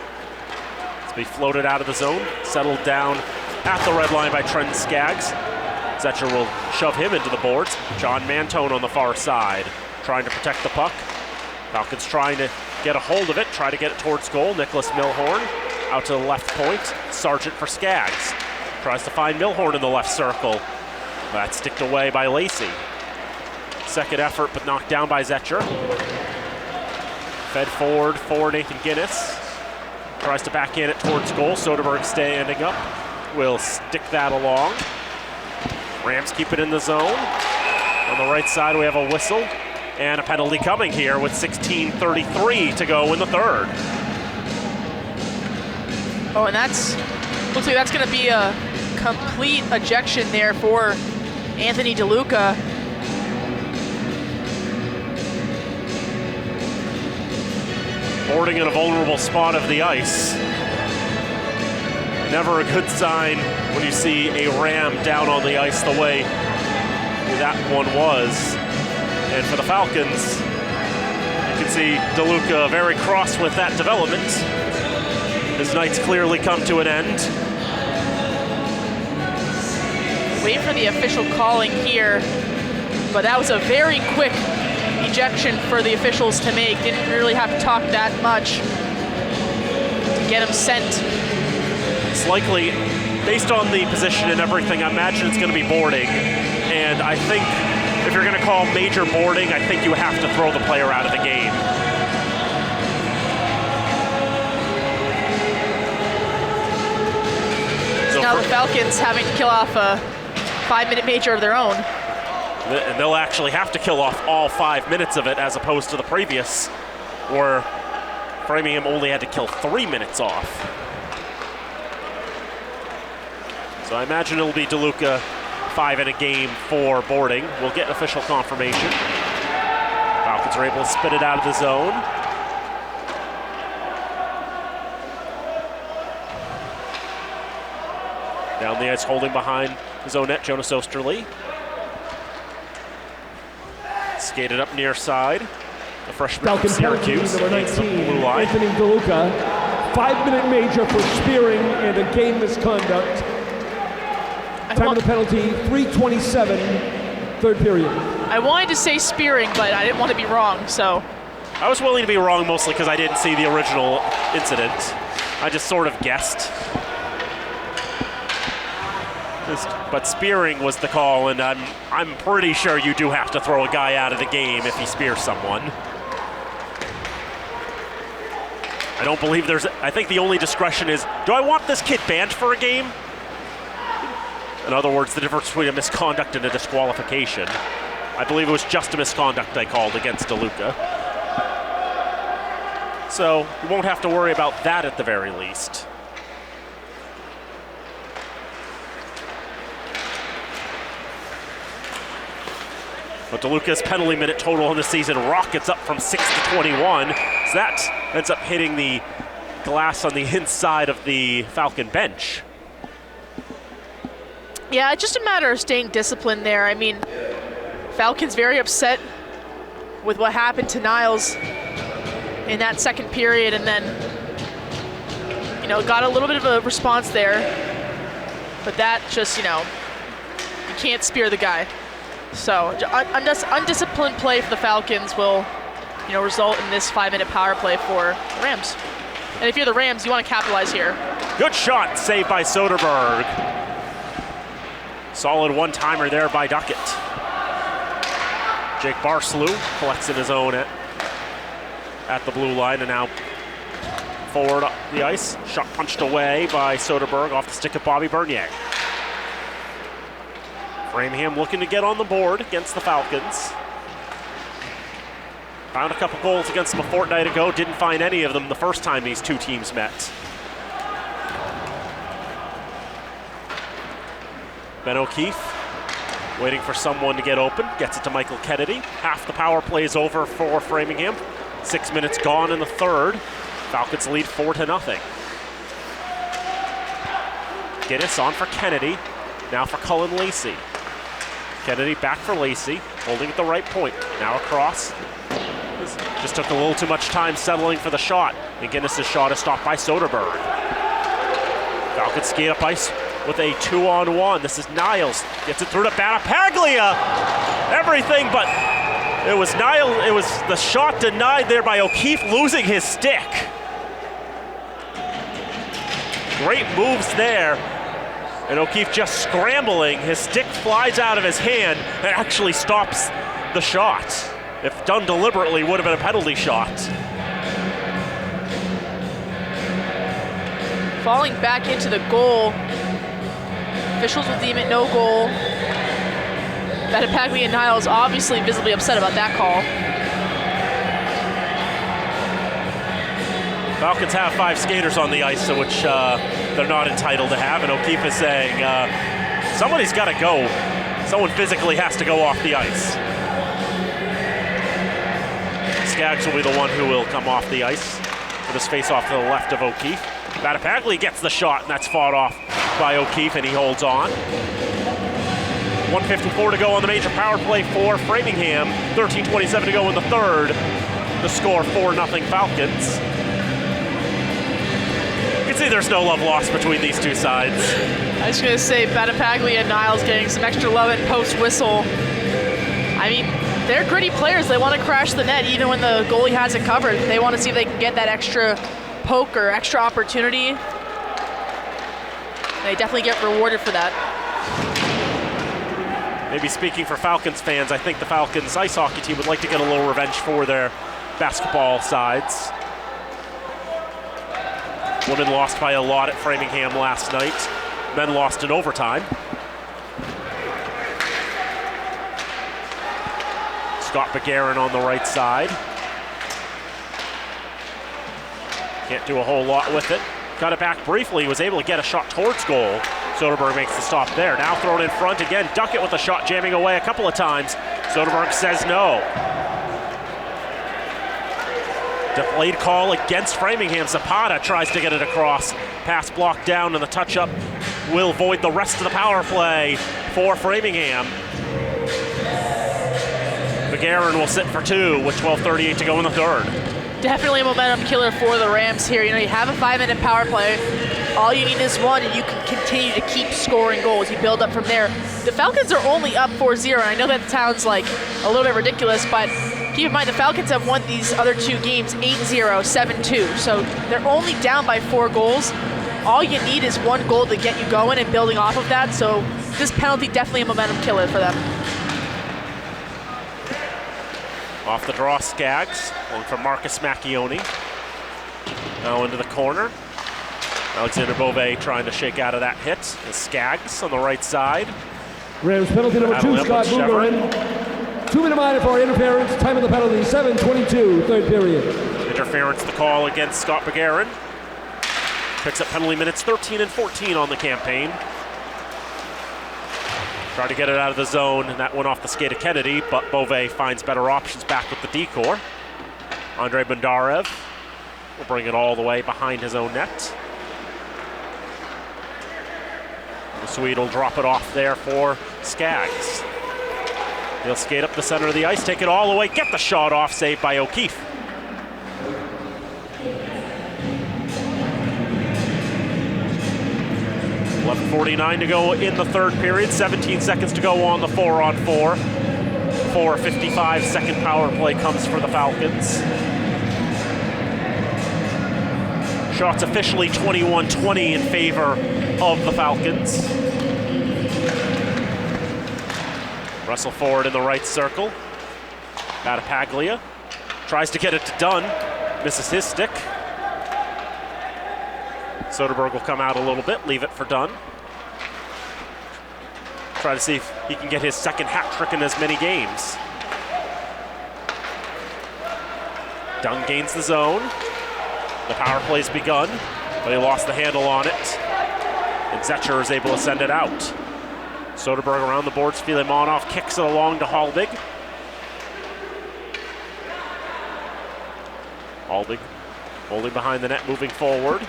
As we floated out of the zone, settled down at the red line by Trenton Skaggs. Zetcher will shove him into the boards. John Mantone on the far side, trying to protect the puck. Falcons trying to get a hold of it, try to get it towards goal. Nicholas Milhorn out to the left point. Sargent for Skaggs. Tries to find Milhorn in the left circle. That's sticked away by Lacey. Second effort, but knocked down by Zetcher. Fed forward for Nathan Guinness. Tries to backhand it towards goal. Soderberg standing up. Will stick that along. Rams keep it in the zone. On the right side, we have a whistle. And a penalty coming here with 16:33 to go in the third. Oh, and looks like that's going to be a complete ejection there for Anthony DeLuca. Boarding in a vulnerable spot of the ice. Never a good sign when you see a Ram down on the ice the way that one was. And for the Falcons, you can see DeLuca very cross with that development. His night's clearly come to an end. Wait for the official calling here, but that was a very quick ejection for the officials to make. Didn't really have to talk that much to get him sent. It's likely, based on the position and everything, I imagine it's going to be boarding. And I think if you're going to call major boarding, I think you have to throw the player out of the game. So now the Falcons having to kill off a 5-minute major of their own. And they'll actually have to kill off all 5 minutes of it as opposed to the previous, where Framingham only had to kill 3 minutes off. So I imagine it'll be DeLuca 5 in a game for boarding. We'll get official confirmation. Falcons are able to spit it out of the zone. Down the ice, holding behind his own net, Jonas Osterley. Skated up near side. The freshman from Syracuse. Number 19, blue line. Anthony DeLuca. 5-minute major for spearing and a game misconduct. Time of the penalty, 3:27, third period. I wanted to say spearing, but I didn't want to be wrong, so. I was willing to be wrong mostly because I didn't see the original incident. I just sort of guessed. But spearing was the call, and I'm pretty sure you do have to throw a guy out of the game if he spears someone. I don't believe I think the only discretion is, do I want this kid banned for a game? In other words, the difference between a misconduct and a disqualification. I believe it was just a misconduct they called against DeLuca. So you won't have to worry about that at the very least. But DeLuca's penalty minute total in the season rockets up from 6 to 21. So that ends up hitting the glass on the inside of the Falcon bench. Yeah, it's just a matter of staying disciplined there. I mean, Falcons very upset with what happened to Niles in that second period, and then, you know, got a little bit of a response there. But that just, you know, you can't spear the guy. So undisciplined play for the Falcons will, you know, result in this 5-minute power play for the Rams. And if you're the Rams, you want to capitalize here. Good shot, saved by Soderberg. Solid one-timer there by Duckett. Jake Barslew collects in his own at the blue line, and now forward up the ice. Shot punched away by Soderberg off the stick of Bobby Bernier. Framingham looking to get on the board against the Falcons. Found a couple goals against them a fortnight ago, didn't find any of them the first time these two teams met. Ben O'Keefe waiting for someone to get open, gets it to Michael Kennedy. Half the power play is over for Framingham. 6 minutes gone in the third. Falcons lead 4-0. Guinness on for Kennedy, now for Cullen Lacey. Kennedy back for Lacey, holding at the right point. Now across. Just took a little too much time settling for the shot. And Guinness's shot is stopped by Soderberg. Falcons skate up ice with a 2-on-1. This is Niles. Gets it through to Battapaglia. Everything but it was Niles. It was the shot denied there by O'Keefe, losing his stick. Great moves there. And O'Keefe just scrambling. His stick flies out of his hand and actually stops the shot. If done deliberately, would have been a penalty shot. Falling back into the goal. Officials will deem it no goal. Battapaglia and Niles obviously visibly upset about that call. Falcons have 5 skaters on the ice, which they're not entitled to have, and O'Keefe is saying somebody's got to go. Someone physically has to go off the ice. Skaggs will be the one who will come off the ice with his face off to the left of O'Keefe. Battapaglia gets the shot, and that's fought off by O'Keefe, and he holds on. 1:54 to go on the major power play for Framingham. 13:27 to go in the third. The score 4-0 Falcons. You can see there's no love lost between these two sides. I was going to say Battapaglia and Niles getting some extra love in post-whistle. I mean, they're gritty players. They want to crash the net even when the goalie has it covered. They want to see if they can get that extra poke or extra opportunity. They definitely get rewarded for that. Maybe speaking for Falcons fans, I think the Falcons ice hockey team would like to get a little revenge for their basketball sides. Women lost by a lot at Framingham last night. Men lost in overtime. Scott Begarin on the right side. Can't do a whole lot with it. Got it back briefly, was able to get a shot towards goal. Soderberg makes the stop there. Now thrown in front again. Duckett with a shot jamming away a couple of times. Soderberg says no. Delayed call against Framingham. Zapata tries to get it across. Pass blocked down, and the touch-up will void the rest of the power play for Framingham. Begarin will sit for 2 with 12:38 to go in the third. Definitely a momentum killer for the Rams here. You know, you have a 5-minute power play. All you need is one, and you can continue to keep scoring goals. You build up from there. The Falcons are only up 4-0, and I know that sounds like a little bit ridiculous, but keep in mind the Falcons have won these other 2 games 8-0, 7-2. So they're only down by 4 goals. All you need is 1 goal to get you going and building off of that. So this penalty definitely a momentum killer for them. Off the draw, Skaggs, going from Marcus Macchione. Now into the corner. Alexander Beauvais trying to shake out of that hit. Is Skaggs on the right side. Rams penalty number 2, Scott Boogerin. 2-minute minor for interference. Time of the penalty, 7:22, third period. Interference, the call against Scott Begarin. Picks up penalty minutes 13 and 14 on the campaign. Tried to get it out of the zone, and that went off the skate of Kennedy, but Beauvais finds better options back with the decor. Andrei Bondarev will bring it all the way behind his own net. The Swede will drop it off there for Skaggs. He'll skate up the center of the ice, take it all the way, get the shot off, saved by O'Keefe. .49 to go in the third period, 17 seconds to go on the 4-on-4. 4:55 power play comes for the Falcons. Shots officially 21-20 in favor of the Falcons. Russell forward in the right circle. Battapaglia tries to get it to Dunn, misses his stick. Soderberg will come out a little bit, leave it for Dunn. Try to see if he can get his second hat trick in as many games. Dunn gains the zone. The power play's begun, but he lost the handle on it. And Zetcher is able to send it out. Soderberg around the boards, Filemonov kicks it along to Halbig. Halbig holding behind the net, moving forward.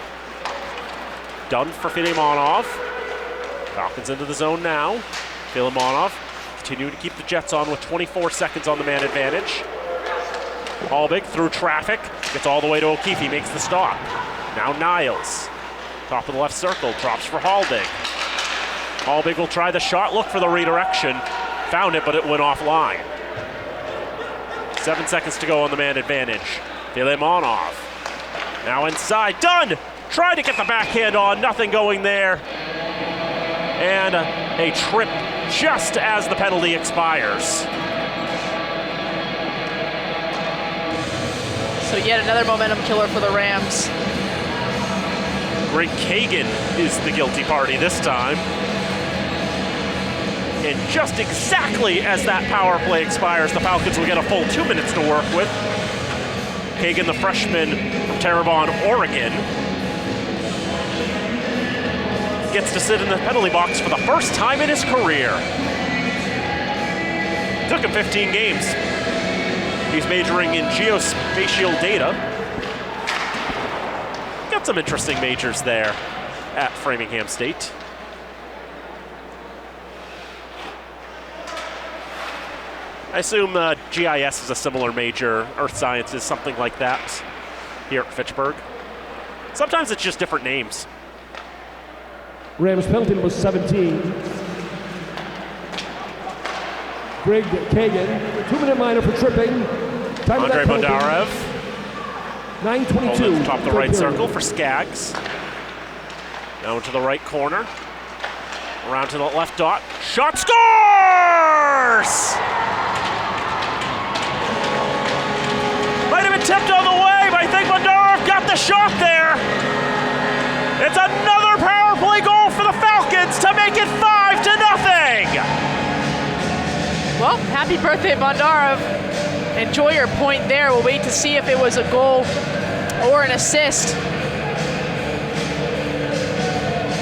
Dunn for Filemonov. Falcons into the zone now. Filemonov continuing to keep the Jets on with 24 seconds on the man advantage. Halbig through traffic, gets all the way to O'Keefe, he makes the stop. Now Niles, top of the left circle, drops for Halbig. Halbig will try the shot, look for the redirection, found it, but it went offline. 7 seconds to go on the man advantage. Filemonov, now inside, Dunn! Tried to get the backhand on, nothing going there. And a trip just as the penalty expires. So yet another momentum killer for the Rams. Greg Kagan is the guilty party this time. And just exactly as that power play expires, the Falcons will get a full 2 minutes to work with. Kagan, the freshman from Terrebonne, Oregon, gets to sit in the penalty box for the first time in his career. Took him 15 games. He's majoring in geospatial data. Got some interesting majors there at Framingham State. I assume GIS is a similar major, earth sciences, something like that, here at Fitchburg. Sometimes it's just different names. Rams penalty number 17. Greg Kagan, 2-minute minor for tripping. Time Andre Bondarev. 9:22. Top the right circle for Skaggs. Now into the right corner. Around to the left dot. Shot scores! Might have been tipped on the way, but I think Bondarev got the shot there. It's another power play goal for the Falcons to make it 5-0. Well, happy birthday, Bondarev. Enjoy your point there. We'll wait to see if it was a goal or an assist.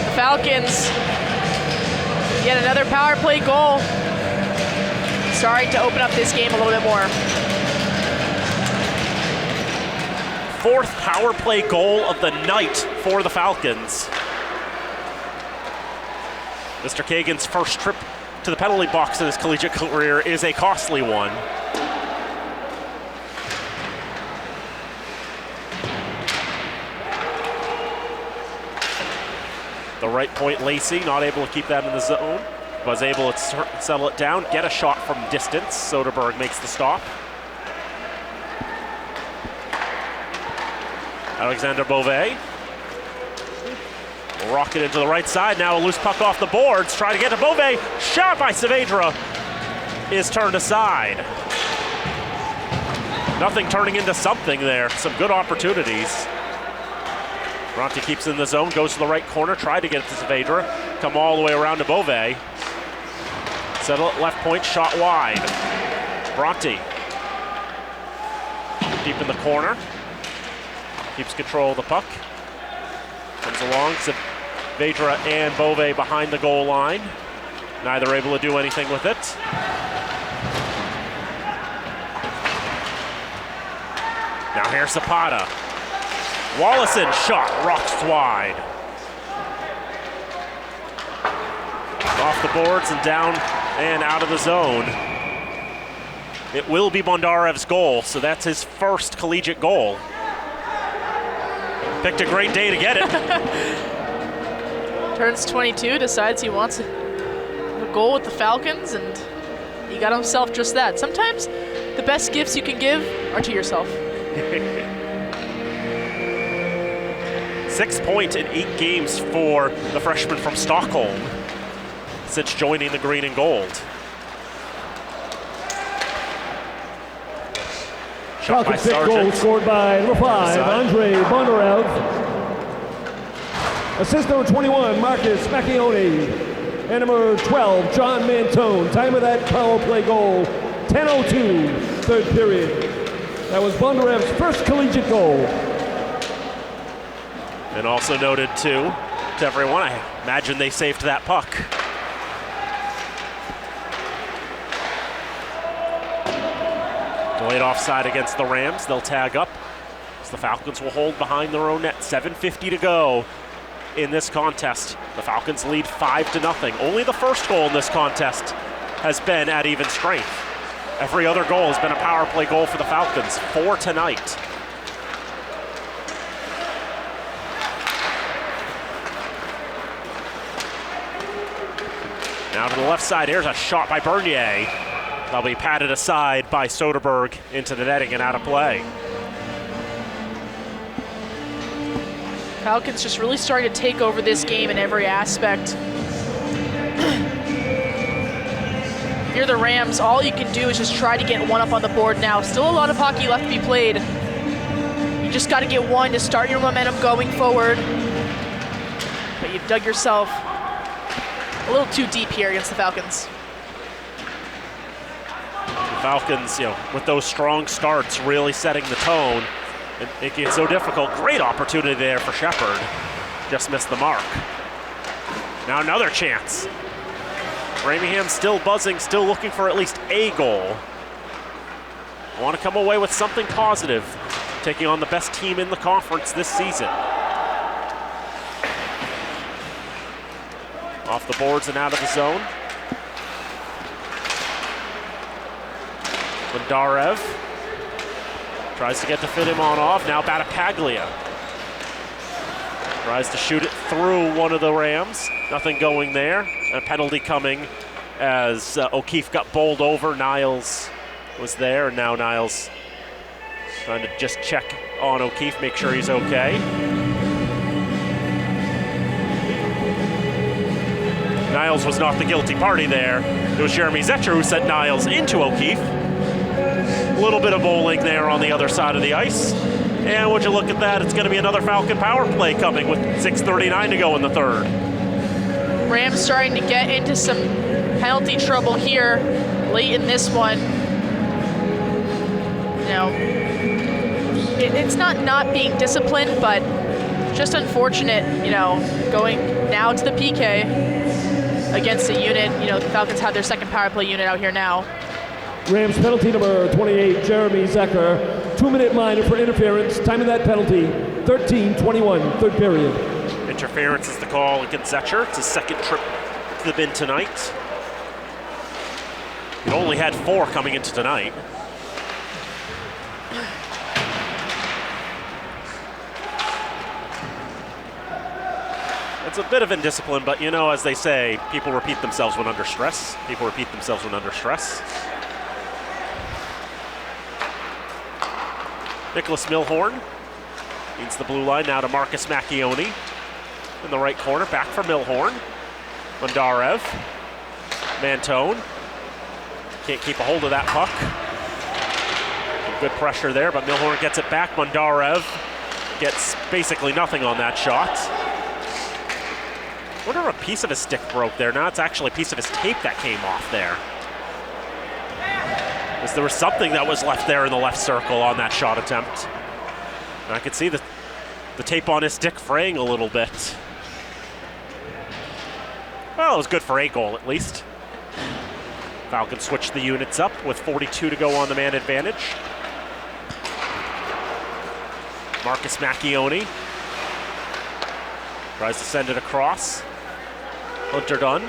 The Falcons, yet another power play goal. Starting to open up this game a little bit more. Fourth power play goal of the night for the Falcons. Mr. Kagan's first trip to the penalty box in his collegiate career is a costly one. The right point, Lacey, not able to keep that in the zone. Was able to settle it down, get a shot from distance. Soderberg makes the stop. Alexander Beauvais. Rocket into the right side, now a loose puck off the boards. Try to get to Beauvais, shot by Saavedra is turned aside. Nothing turning into something there, some good opportunities. Bronte keeps in the zone, goes to the right corner, tried to get it to Saavedra, come all the way around to Beauvais. Settle it left point, shot wide. Bronte, deep in the corner, keeps control of the puck. Comes along, Saavedra and Beauvais behind the goal line. Neither able to do anything with it. Now here's Zapata. Wallison shot, rocks wide. Off the boards and down and out of the zone. It will be Bondarev's goal, so that's his first collegiate goal. Picked a great day to get it. Turns 22, decides he wants a goal with the Falcons, and he got himself just that. Sometimes the best gifts you can give are to yourself. 6 points in 8 games for the freshman from Stockholm since joining the green and gold. Shot by Falcons' fifth goal Sargent. scored by number 5, Andrei Bondarev. Assist number 21, Marcus Macchione. And number 12, John Mantone. Time of that power play goal, 10:02, third period. That was Bondarev's first collegiate goal. And also noted too, to everyone, I imagine they saved that puck. Delayed offside against the Rams. They'll tag up as the Falcons will hold behind their own net. 7:50 to go in this contest. The Falcons lead 5-0. Only the first goal in this contest has been at even strength. Every other goal has been a power play goal for the Falcons. 4 tonight. Now to the left side, here's a shot by Bernier. That'll be patted aside by Soderberg into the netting and out of play. Falcons just really starting to take over this game in every aspect. If you're the Rams, all you can do is just try to get one up on the board now. Still a lot of hockey left to be played. You just got to get one to start your momentum going forward. But you've dug yourself a little too deep here against the Falcons. The Falcons, with those strong starts really setting the tone and making it so difficult. Great opportunity there for Shepard. Just missed the mark. Now another chance. Framingham still buzzing, still looking for at least a goal. I want to come away with something positive, taking on the best team in the conference this season. Off the boards and out of the zone. Bondarev tries to get to fit him on off. Now Battapaglia tries to shoot it through one of the Rams. Nothing going there. A penalty coming as O'Keefe got bowled over. Niles was there, and now Niles trying to just check on O'Keefe, make sure he's okay. Niles was not the guilty party there. It was Jeremy Zetcher who sent Niles into O'Keefe. A little bit of bowling there on the other side of the ice. And would you look at that, it's going to be another Falcon power play coming with 6:39 to go in the third. Rams starting to get into some penalty trouble here late in this one. It's not being disciplined, but just unfortunate, going now to the PK against a unit. The Falcons have their second power play unit out here now. Rams penalty number 28, Jeremy Zecker. 2-minute minor for interference. Time of that penalty, 13:21, third period. Interference is the call against Zetcher. It's his second trip to the bin tonight. He only had 4 coming into tonight. It's a bit of indiscipline, but as they say, people repeat themselves when under stress. People repeat themselves when under stress. Nicholas Milhorn leads the blue line now to Marcus Macchione in the right corner. Back for Milhorn. Bondarev. Mantone. Can't keep a hold of that puck. Good pressure there, but Milhorn gets it back. Bondarev gets basically nothing on that shot. I wonder if a piece of his stick broke there. Now it's actually a piece of his tape that came off there. Because there was something that was left there in the left circle on that shot attempt. And I could see the tape on his stick fraying a little bit. Well, it was good for a goal at least. Falcons switch the units up with 42 to go on the man advantage. Marcus Macchione tries to send it across. Hunter Dunn.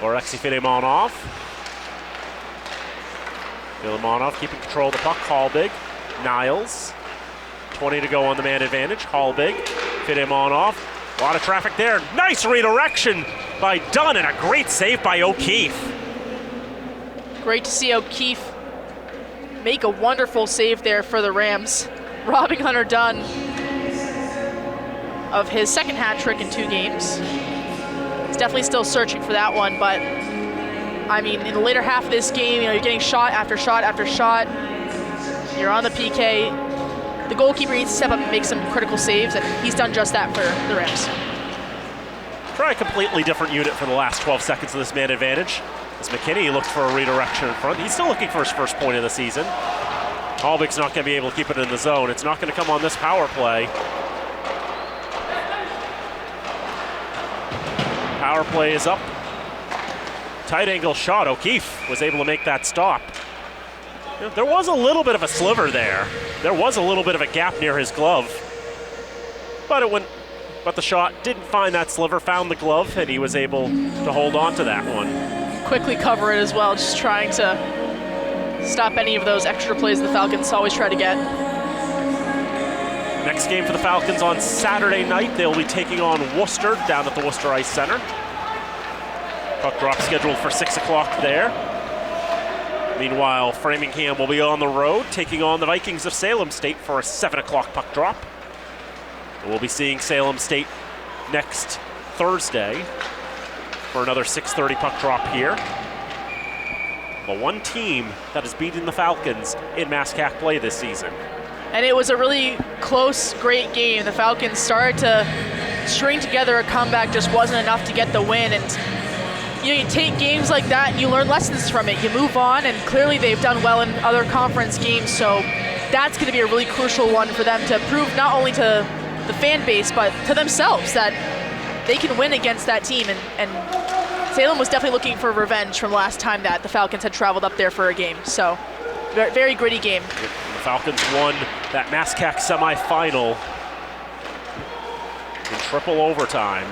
Alexei Filimonov. Filimonov keeping control of the puck. Hallbig. Niles. 20 to go on the man advantage. Hallbig. Filimonov. A lot of traffic there. Nice redirection by Dunn and a great save by O'Keefe. Great to see O'Keefe make a wonderful save there for the Rams, robbing Hunter Dunn of his second hat trick in 2 games. He's definitely still searching for that one, but I mean, in the later half of this game, you're getting shot after shot after shot. You're on the PK. The goalkeeper needs to step up and make some critical saves, and he's done just that for the Rams. Try a completely different unit for the last 12 seconds of this man advantage. As McKinney looked for a redirection in front. He's still looking for his first point of the season. Hallbig's not going to be able to keep it in the zone. It's not going to come on this power play. Power play is up. Tight angle shot. O'Keefe was able to make that stop. There was a little bit of a sliver there. There was a little bit of a gap near his glove. But the shot didn't find that sliver, found the glove, and he was able to hold on to that one. Quickly cover it as well, just trying to stop any of those extra plays the Falcons always try to get. Next game for the Falcons on Saturday night. They'll be taking on Worcester down at the Worcester Ice Center. Puck drop scheduled for 6 o'clock there. Meanwhile, Framingham will be on the road, taking on the Vikings of Salem State for a 7 o'clock puck drop. We'll be seeing Salem State next Thursday for another 6:30 puck drop here. The one team that has beaten the Falcons in MASCAC play this season. And it was a really close, great game. The Falcons started to string together a comeback, just wasn't enough to get the win. And you take games like that and you learn lessons from it. You move on, and clearly they've done well in other conference games, so that's going to be a really crucial one for them to prove not only to the fan base, but to themselves that they can win against that team. And Salem was definitely looking for revenge from last time that the Falcons had traveled up there for a game. So very, very gritty game. The Falcons won that MASCAC semifinal in triple overtime.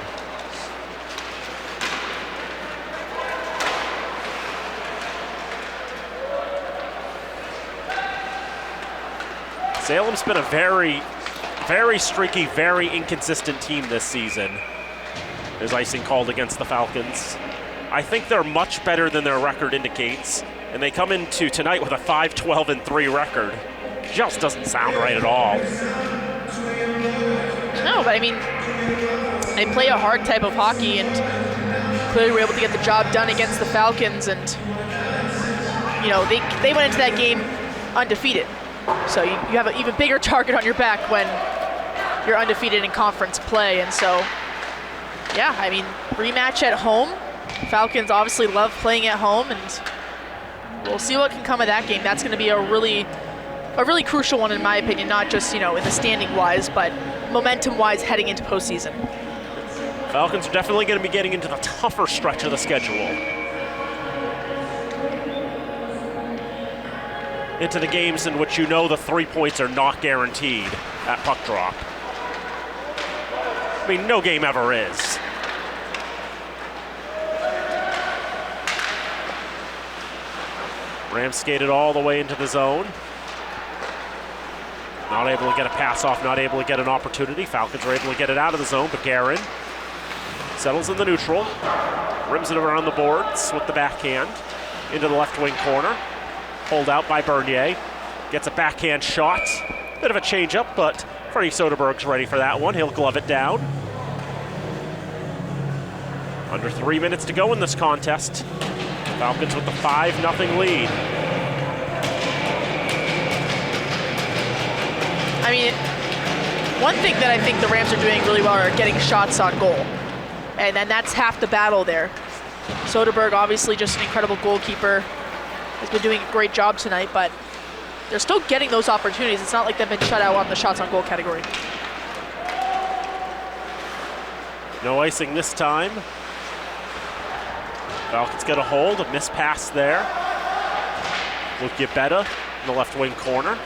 Salem's been a very streaky, very inconsistent team this season. There's icing called against the Falcons. I think they're much better than their record indicates, and they come into tonight with a 5-12-3 record. Just doesn't sound right at all. No, but I mean, they play a hard type of hockey, and clearly were able to get the job done against the Falcons, and you know, they went into that game undefeated. So you have an even bigger target on your back when you're undefeated in conference play. And so, yeah, I mean, rematch at home. Falcons obviously love playing at home, and we'll see what can come of that game. That's going to be a really crucial one in my opinion, not just, you know, in the standing wise, but momentum wise heading into postseason. Falcons are definitely going to be getting into the tougher stretch of the schedule. Into the games in which you know the 3 points are not guaranteed at puck drop. I mean, no game ever is. Rams skated all the way into the zone. Not able to get a pass off, not able to get an opportunity. Falcons are able to get it out of the zone, but Guerin settles in the neutral, rims it around the boards with the backhand into the left wing corner. Pulled out by Bernier. Gets a backhand shot. Bit of a change-up, but Freddie Soderberg's ready for that one. He'll glove it down. Under 3 minutes to go in this contest. Falcons with the 5-0 lead. I mean, one thing that I think the Rams are doing really well are getting shots on goal. And then that's half the battle there. Soderberg, obviously just an incredible goalkeeper. Has been doing a great job tonight, but they're still getting those opportunities. It's not like they've been shut out on the shots on goal category. No icing this time. Falcons get a hold, a missed pass there. Luke Gebetta in the left wing corner.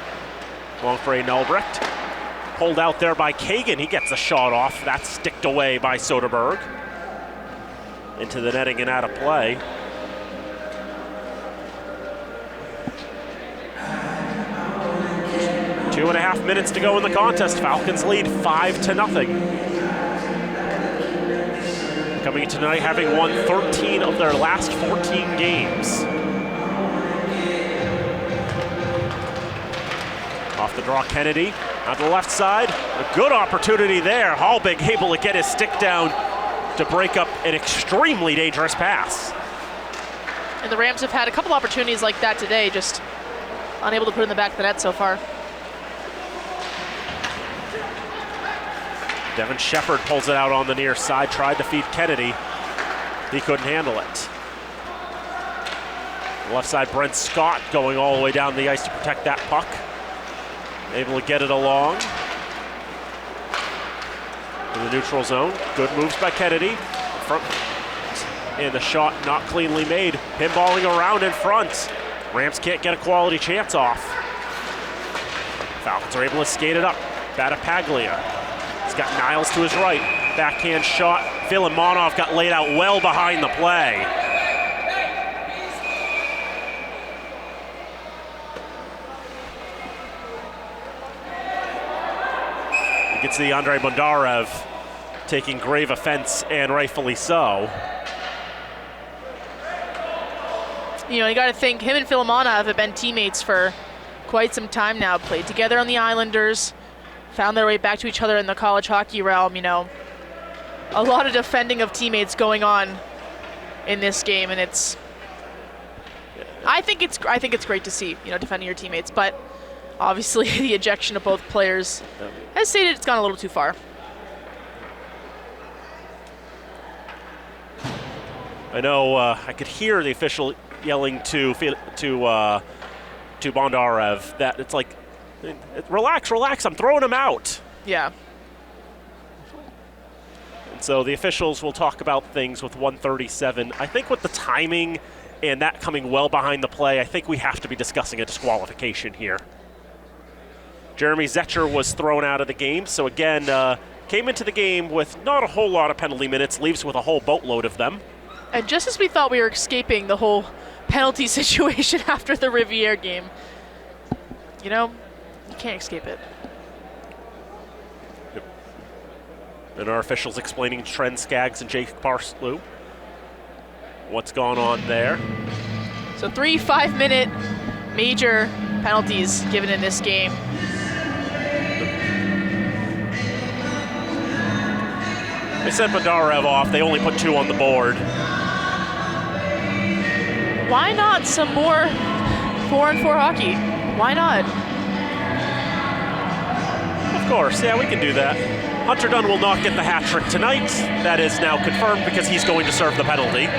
Long for Nelbrecht. Pulled out there by Kagan. He gets a shot off. That's sticked away by Soderberg. Into the netting and out of play. Two and a half minutes to go in the contest. Falcons lead 5-0. Coming in tonight having won 13 of their last 14 games. Off the draw, Kennedy on the left side. A good opportunity there. Hallbig able to get his stick down to break up an extremely dangerous pass. And the Rams have had a couple opportunities like that today, just unable to put in the back of the net so far. Devin Shepard pulls it out on the near side, tried to feed Kennedy. He couldn't handle it. Left side, Brent Scott going all the way down the ice to protect that puck. Able to get it along in the neutral zone. Good moves by Kennedy. And the shot not cleanly made. Pinballing around in front. Rams can't get a quality chance off. Falcons are able to skate it up. Battapaglia. He's got Niles to his right. Backhand shot. Filimonov got laid out well behind the play. You can see Andrei Bondarev taking grave offense, and rightfully so. You know, you got to think him and Filimonov have been teammates for quite some time now. Played together on the Islanders, found their way back to each other in the college hockey realm. You know, a lot of defending of teammates going on in this game, and I think it's great to see, you know, defending your teammates, but obviously the ejection of both players has stated it's gone a little too far. I know I could hear the official yelling to Bondarev that it's like, relax, I'm throwing him out. Yeah. And so the officials will talk about things with 1:37. I think with the timing and that coming well behind the play, I think we have to be discussing a disqualification here. Jeremy Zetcher was thrown out of the game, so again, came into the game with not a whole lot of penalty minutes, leaves with a whole boatload of them. And just as we thought we were escaping the whole penalty situation after the Riviere game, you know, you can't escape it. Yep. And our officials explaining Trent Skaggs and Jake Parslew what's gone on there. So 3 5-minute major penalties given in this game. They sent Bondarev off. They only put 2 on the board. Why not some more 4-on-4 hockey? Why not? Of course, yeah, we can do that. Hunter Dunn will not get the hat trick tonight. That is now confirmed because he's going to serve the penalty,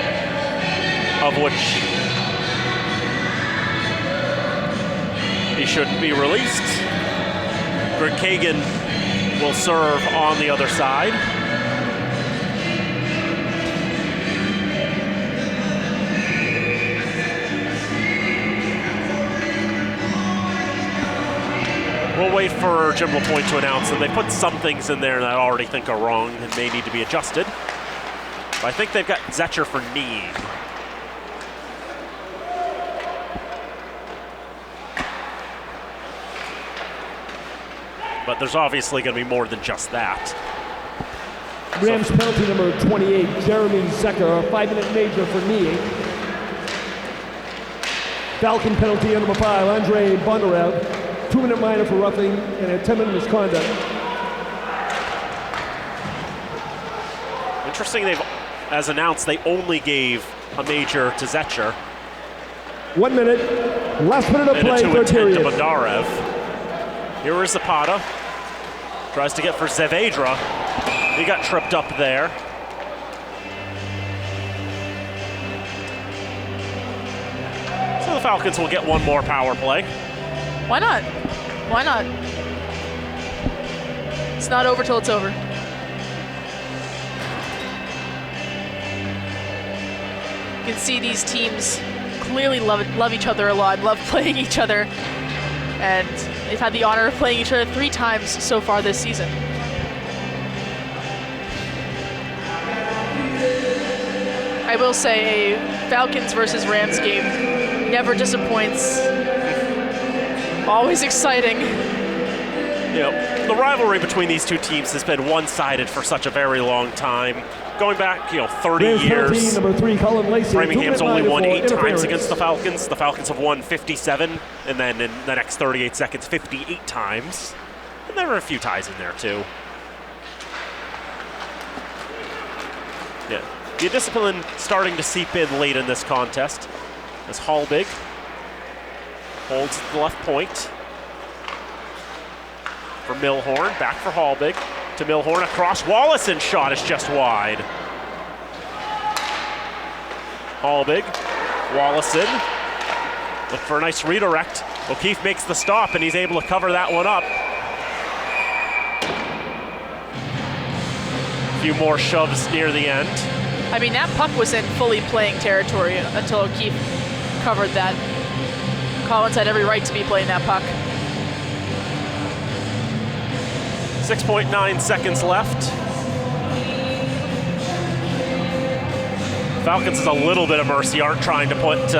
of which he shouldn't be released. Greg Kagan will serve on the other side. We'll wait for Jim LaPointe to announce them. They put some things in there that I already think are wrong and may need to be adjusted. But I think they've got Zetcher for knee. But there's obviously going to be more than just that. Rams penalty number 28, Jeremy Zecker, a 5-minute major for knee. Falcon penalty number 5, Andrei Bondarev, 2-minute minor for roughing and a 10-minute misconduct. Interesting, they've, as announced, they only gave a major to Zetcher. 1 minute, last minute of play, and a 2 third and 10 period. to Bondarev. Here is Zapata. Tries to get for Zevedra. He got tripped up there. So the Falcons will get one more power play. Why not? Why not? It's not over till it's over. You can see these teams clearly love each other a lot, love playing each other, and They've had the honor of playing each other 3 times so far this season. I will say a Falcons versus Rams game never disappoints. Always exciting. The rivalry between these two teams has been one-sided for such a very long time. Going back, 30 years. Number 3, Colin Lacey. Framingham's only won 8 times interference. against the Falcons. The Falcons have won 57, and then in the next 38 seconds, 58 times. And there were a few ties in there, too. Yeah. The discipline starting to seep in late in this contest as Hallbig holds the left point for Milhorn. Back for Hallbig to Milhorn across. Wallison shot is just wide. Hallbig, Wallison, look for a nice redirect. O'Keefe makes the stop and he's able to cover that one up. A few more shoves near the end. I mean, that puck was in fully playing territory until O'Keefe covered that. Collins had every right to be playing that puck. 6.9 seconds left. Falcons is a little bit of mercy, aren't trying to put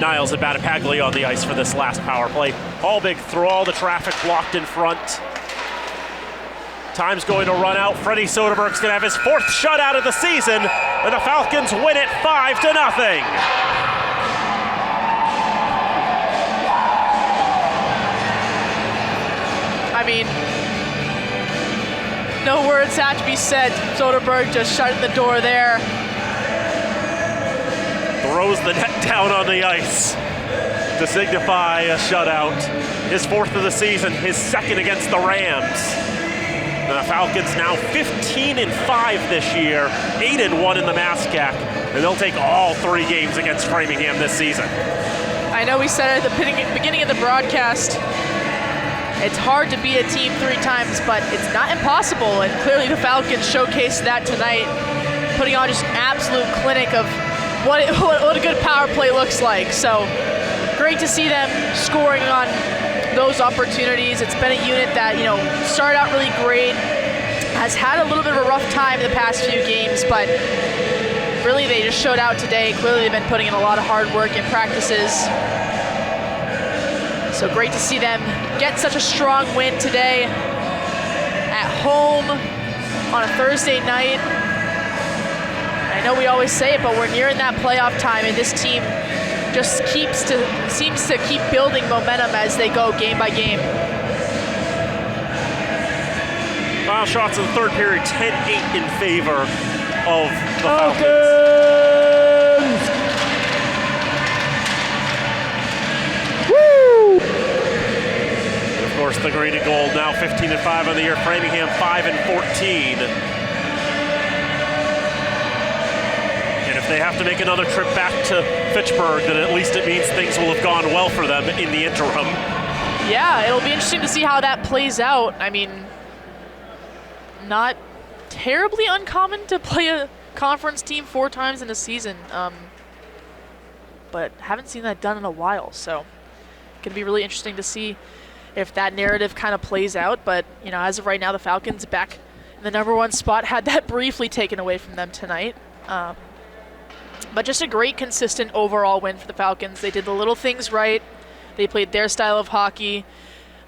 Niles and Battipaglia on the ice for this last power play. Hallbig through all the traffic blocked in front. Time's going to run out. Freddie Soderberg's going to have his 4th shutout of the season, and the Falcons win it 5-0. I mean, no words have to be said. Soderberg just shutting the door there. Throws the net down on the ice to signify a shutout. His 4th of the season, his 2nd against the Rams. The Falcons now 15-5 this year, 8-1 in the MASCAC, and they'll take all 3 games against Framingham this season. I know we said at the beginning of the broadcast, it's hard to beat a team 3 times, but it's not impossible, and clearly the Falcons showcased that tonight, putting on just an absolute clinic of what a good power play looks like. So great to see them scoring on those opportunities. It's been a unit that, started out really great, has had a little bit of a rough time the past few games, but really they just showed out today. Clearly they've been putting in a lot of hard work in practices. So great to see them get such a strong win today at home on a Thursday night. I know we always say it, but we're nearing that playoff time, and this team just seems to keep building momentum as they go game by game. Final shots in the 3rd period, 10-8 in favor of the Falcons. Woo! And of course, the green and gold now 15-5 on the year. Framingham 5-14. If they have to make another trip back to Fitchburg, then at least it means things will have gone well for them in the interim. Yeah, it'll be interesting to see how that plays out. I mean, not terribly uncommon to play a conference team 4 times in a season, but haven't seen that done in a while, so going to be really interesting to see if that narrative kind of plays out. But, as of right now, the Falcons back in the #1 spot, had that briefly taken away from them tonight. But just a great, consistent overall win for the Falcons. They did the little things right. They played their style of hockey.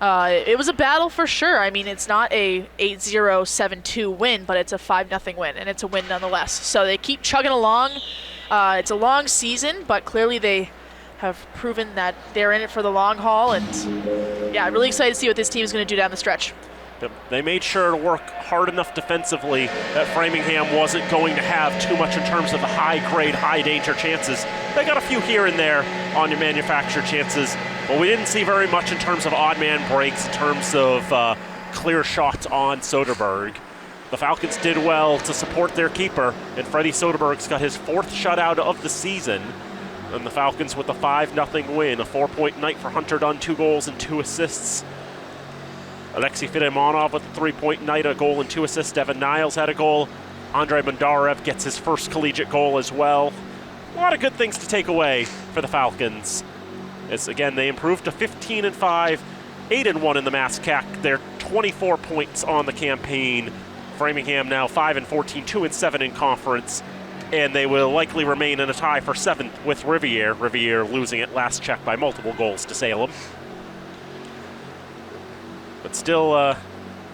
It was a battle for sure. I mean, it's not a 8-0, 7-2 win, but it's a 5-0 win, and it's a win nonetheless. So they keep chugging along. It's a long season, but clearly they have proven that they're in it for the long haul. And, yeah, really excited to see what this team is going to do down the stretch. They made sure to work hard enough defensively that Framingham wasn't going to have too much in terms of the high-grade, high-danger chances. They got a few here and there on your manufactured chances, but we didn't see very much in terms of odd-man breaks, in terms of clear shots on Soderberg. The Falcons did well to support their keeper, and Freddie Soderberg's got his 4th shutout of the season. And the Falcons with a 5-0 win, a 4-point night for Hunter Dunn, 2 goals and 2 assists. Alexei Fidemonov with a 3-point night, a goal and 2 assists. Devin Niles had a goal. Andrei Bondarev gets his first collegiate goal as well. A lot of good things to take away for the Falcons. As again, they improved to 15-5 8-1 in the MASCAC. They're 24 points on the campaign. Framingham now 5-14, 2-7 in conference, and they will likely remain in a tie for 7th with Riviere. Riviere losing at last check by multiple goals to Salem. But still,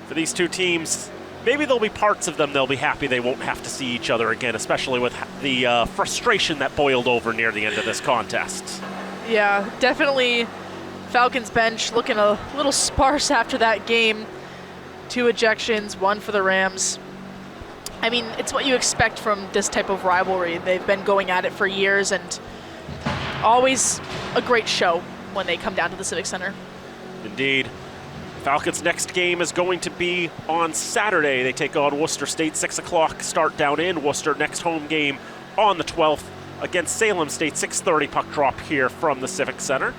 for these two teams, maybe there'll be parts of them they'll be happy they won't have to see each other again, especially with the frustration that boiled over near the end of this contest. Yeah, definitely Falcons bench looking a little sparse after that game. 2 ejections, 1 for the Rams. I mean, it's what you expect from this type of rivalry. They've been going at it for years, and always a great show when they come down to the Civic Center. Indeed. Falcons' next game is going to be on Saturday. They take on Worcester State, 6 o'clock start down in Worcester. Next home game on the 12th against Salem State, 6:30 puck drop here from the Civic Center.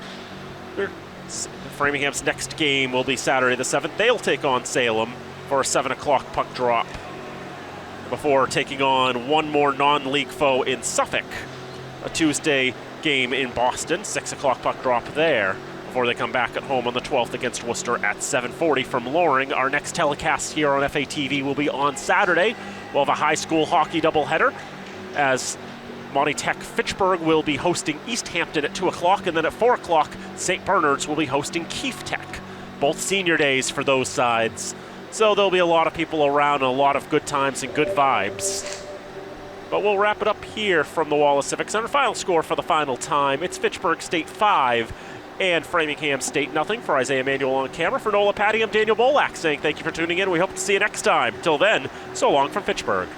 Framingham's next game will be Saturday the 7th. They'll take on Salem for a 7 o'clock puck drop before taking on one more non-league foe in Suffolk. A Tuesday game in Boston, 6 o'clock puck drop there before they come back at home on the 12th against Worcester at 7:40 from Loring. Our next telecast here on FATV will be on Saturday. We'll have a high school hockey doubleheader as Monty Tech Fitchburg will be hosting East Hampton at 2 o'clock, and then at 4 o'clock, St. Bernard's will be hosting Keefe Tech. Both senior days for those sides. So there'll be a lot of people around and a lot of good times and good vibes. But we'll wrap it up here from the Wallace Civic Center. Final score for the final time. It's Fitchburg State 5 and Framingham State 0. For Isaiah Manuel on camera, for Nola Patty, I'm Daniel Bolak saying thank you for tuning in. We hope to see you next time. Till then, so long from Fitchburg.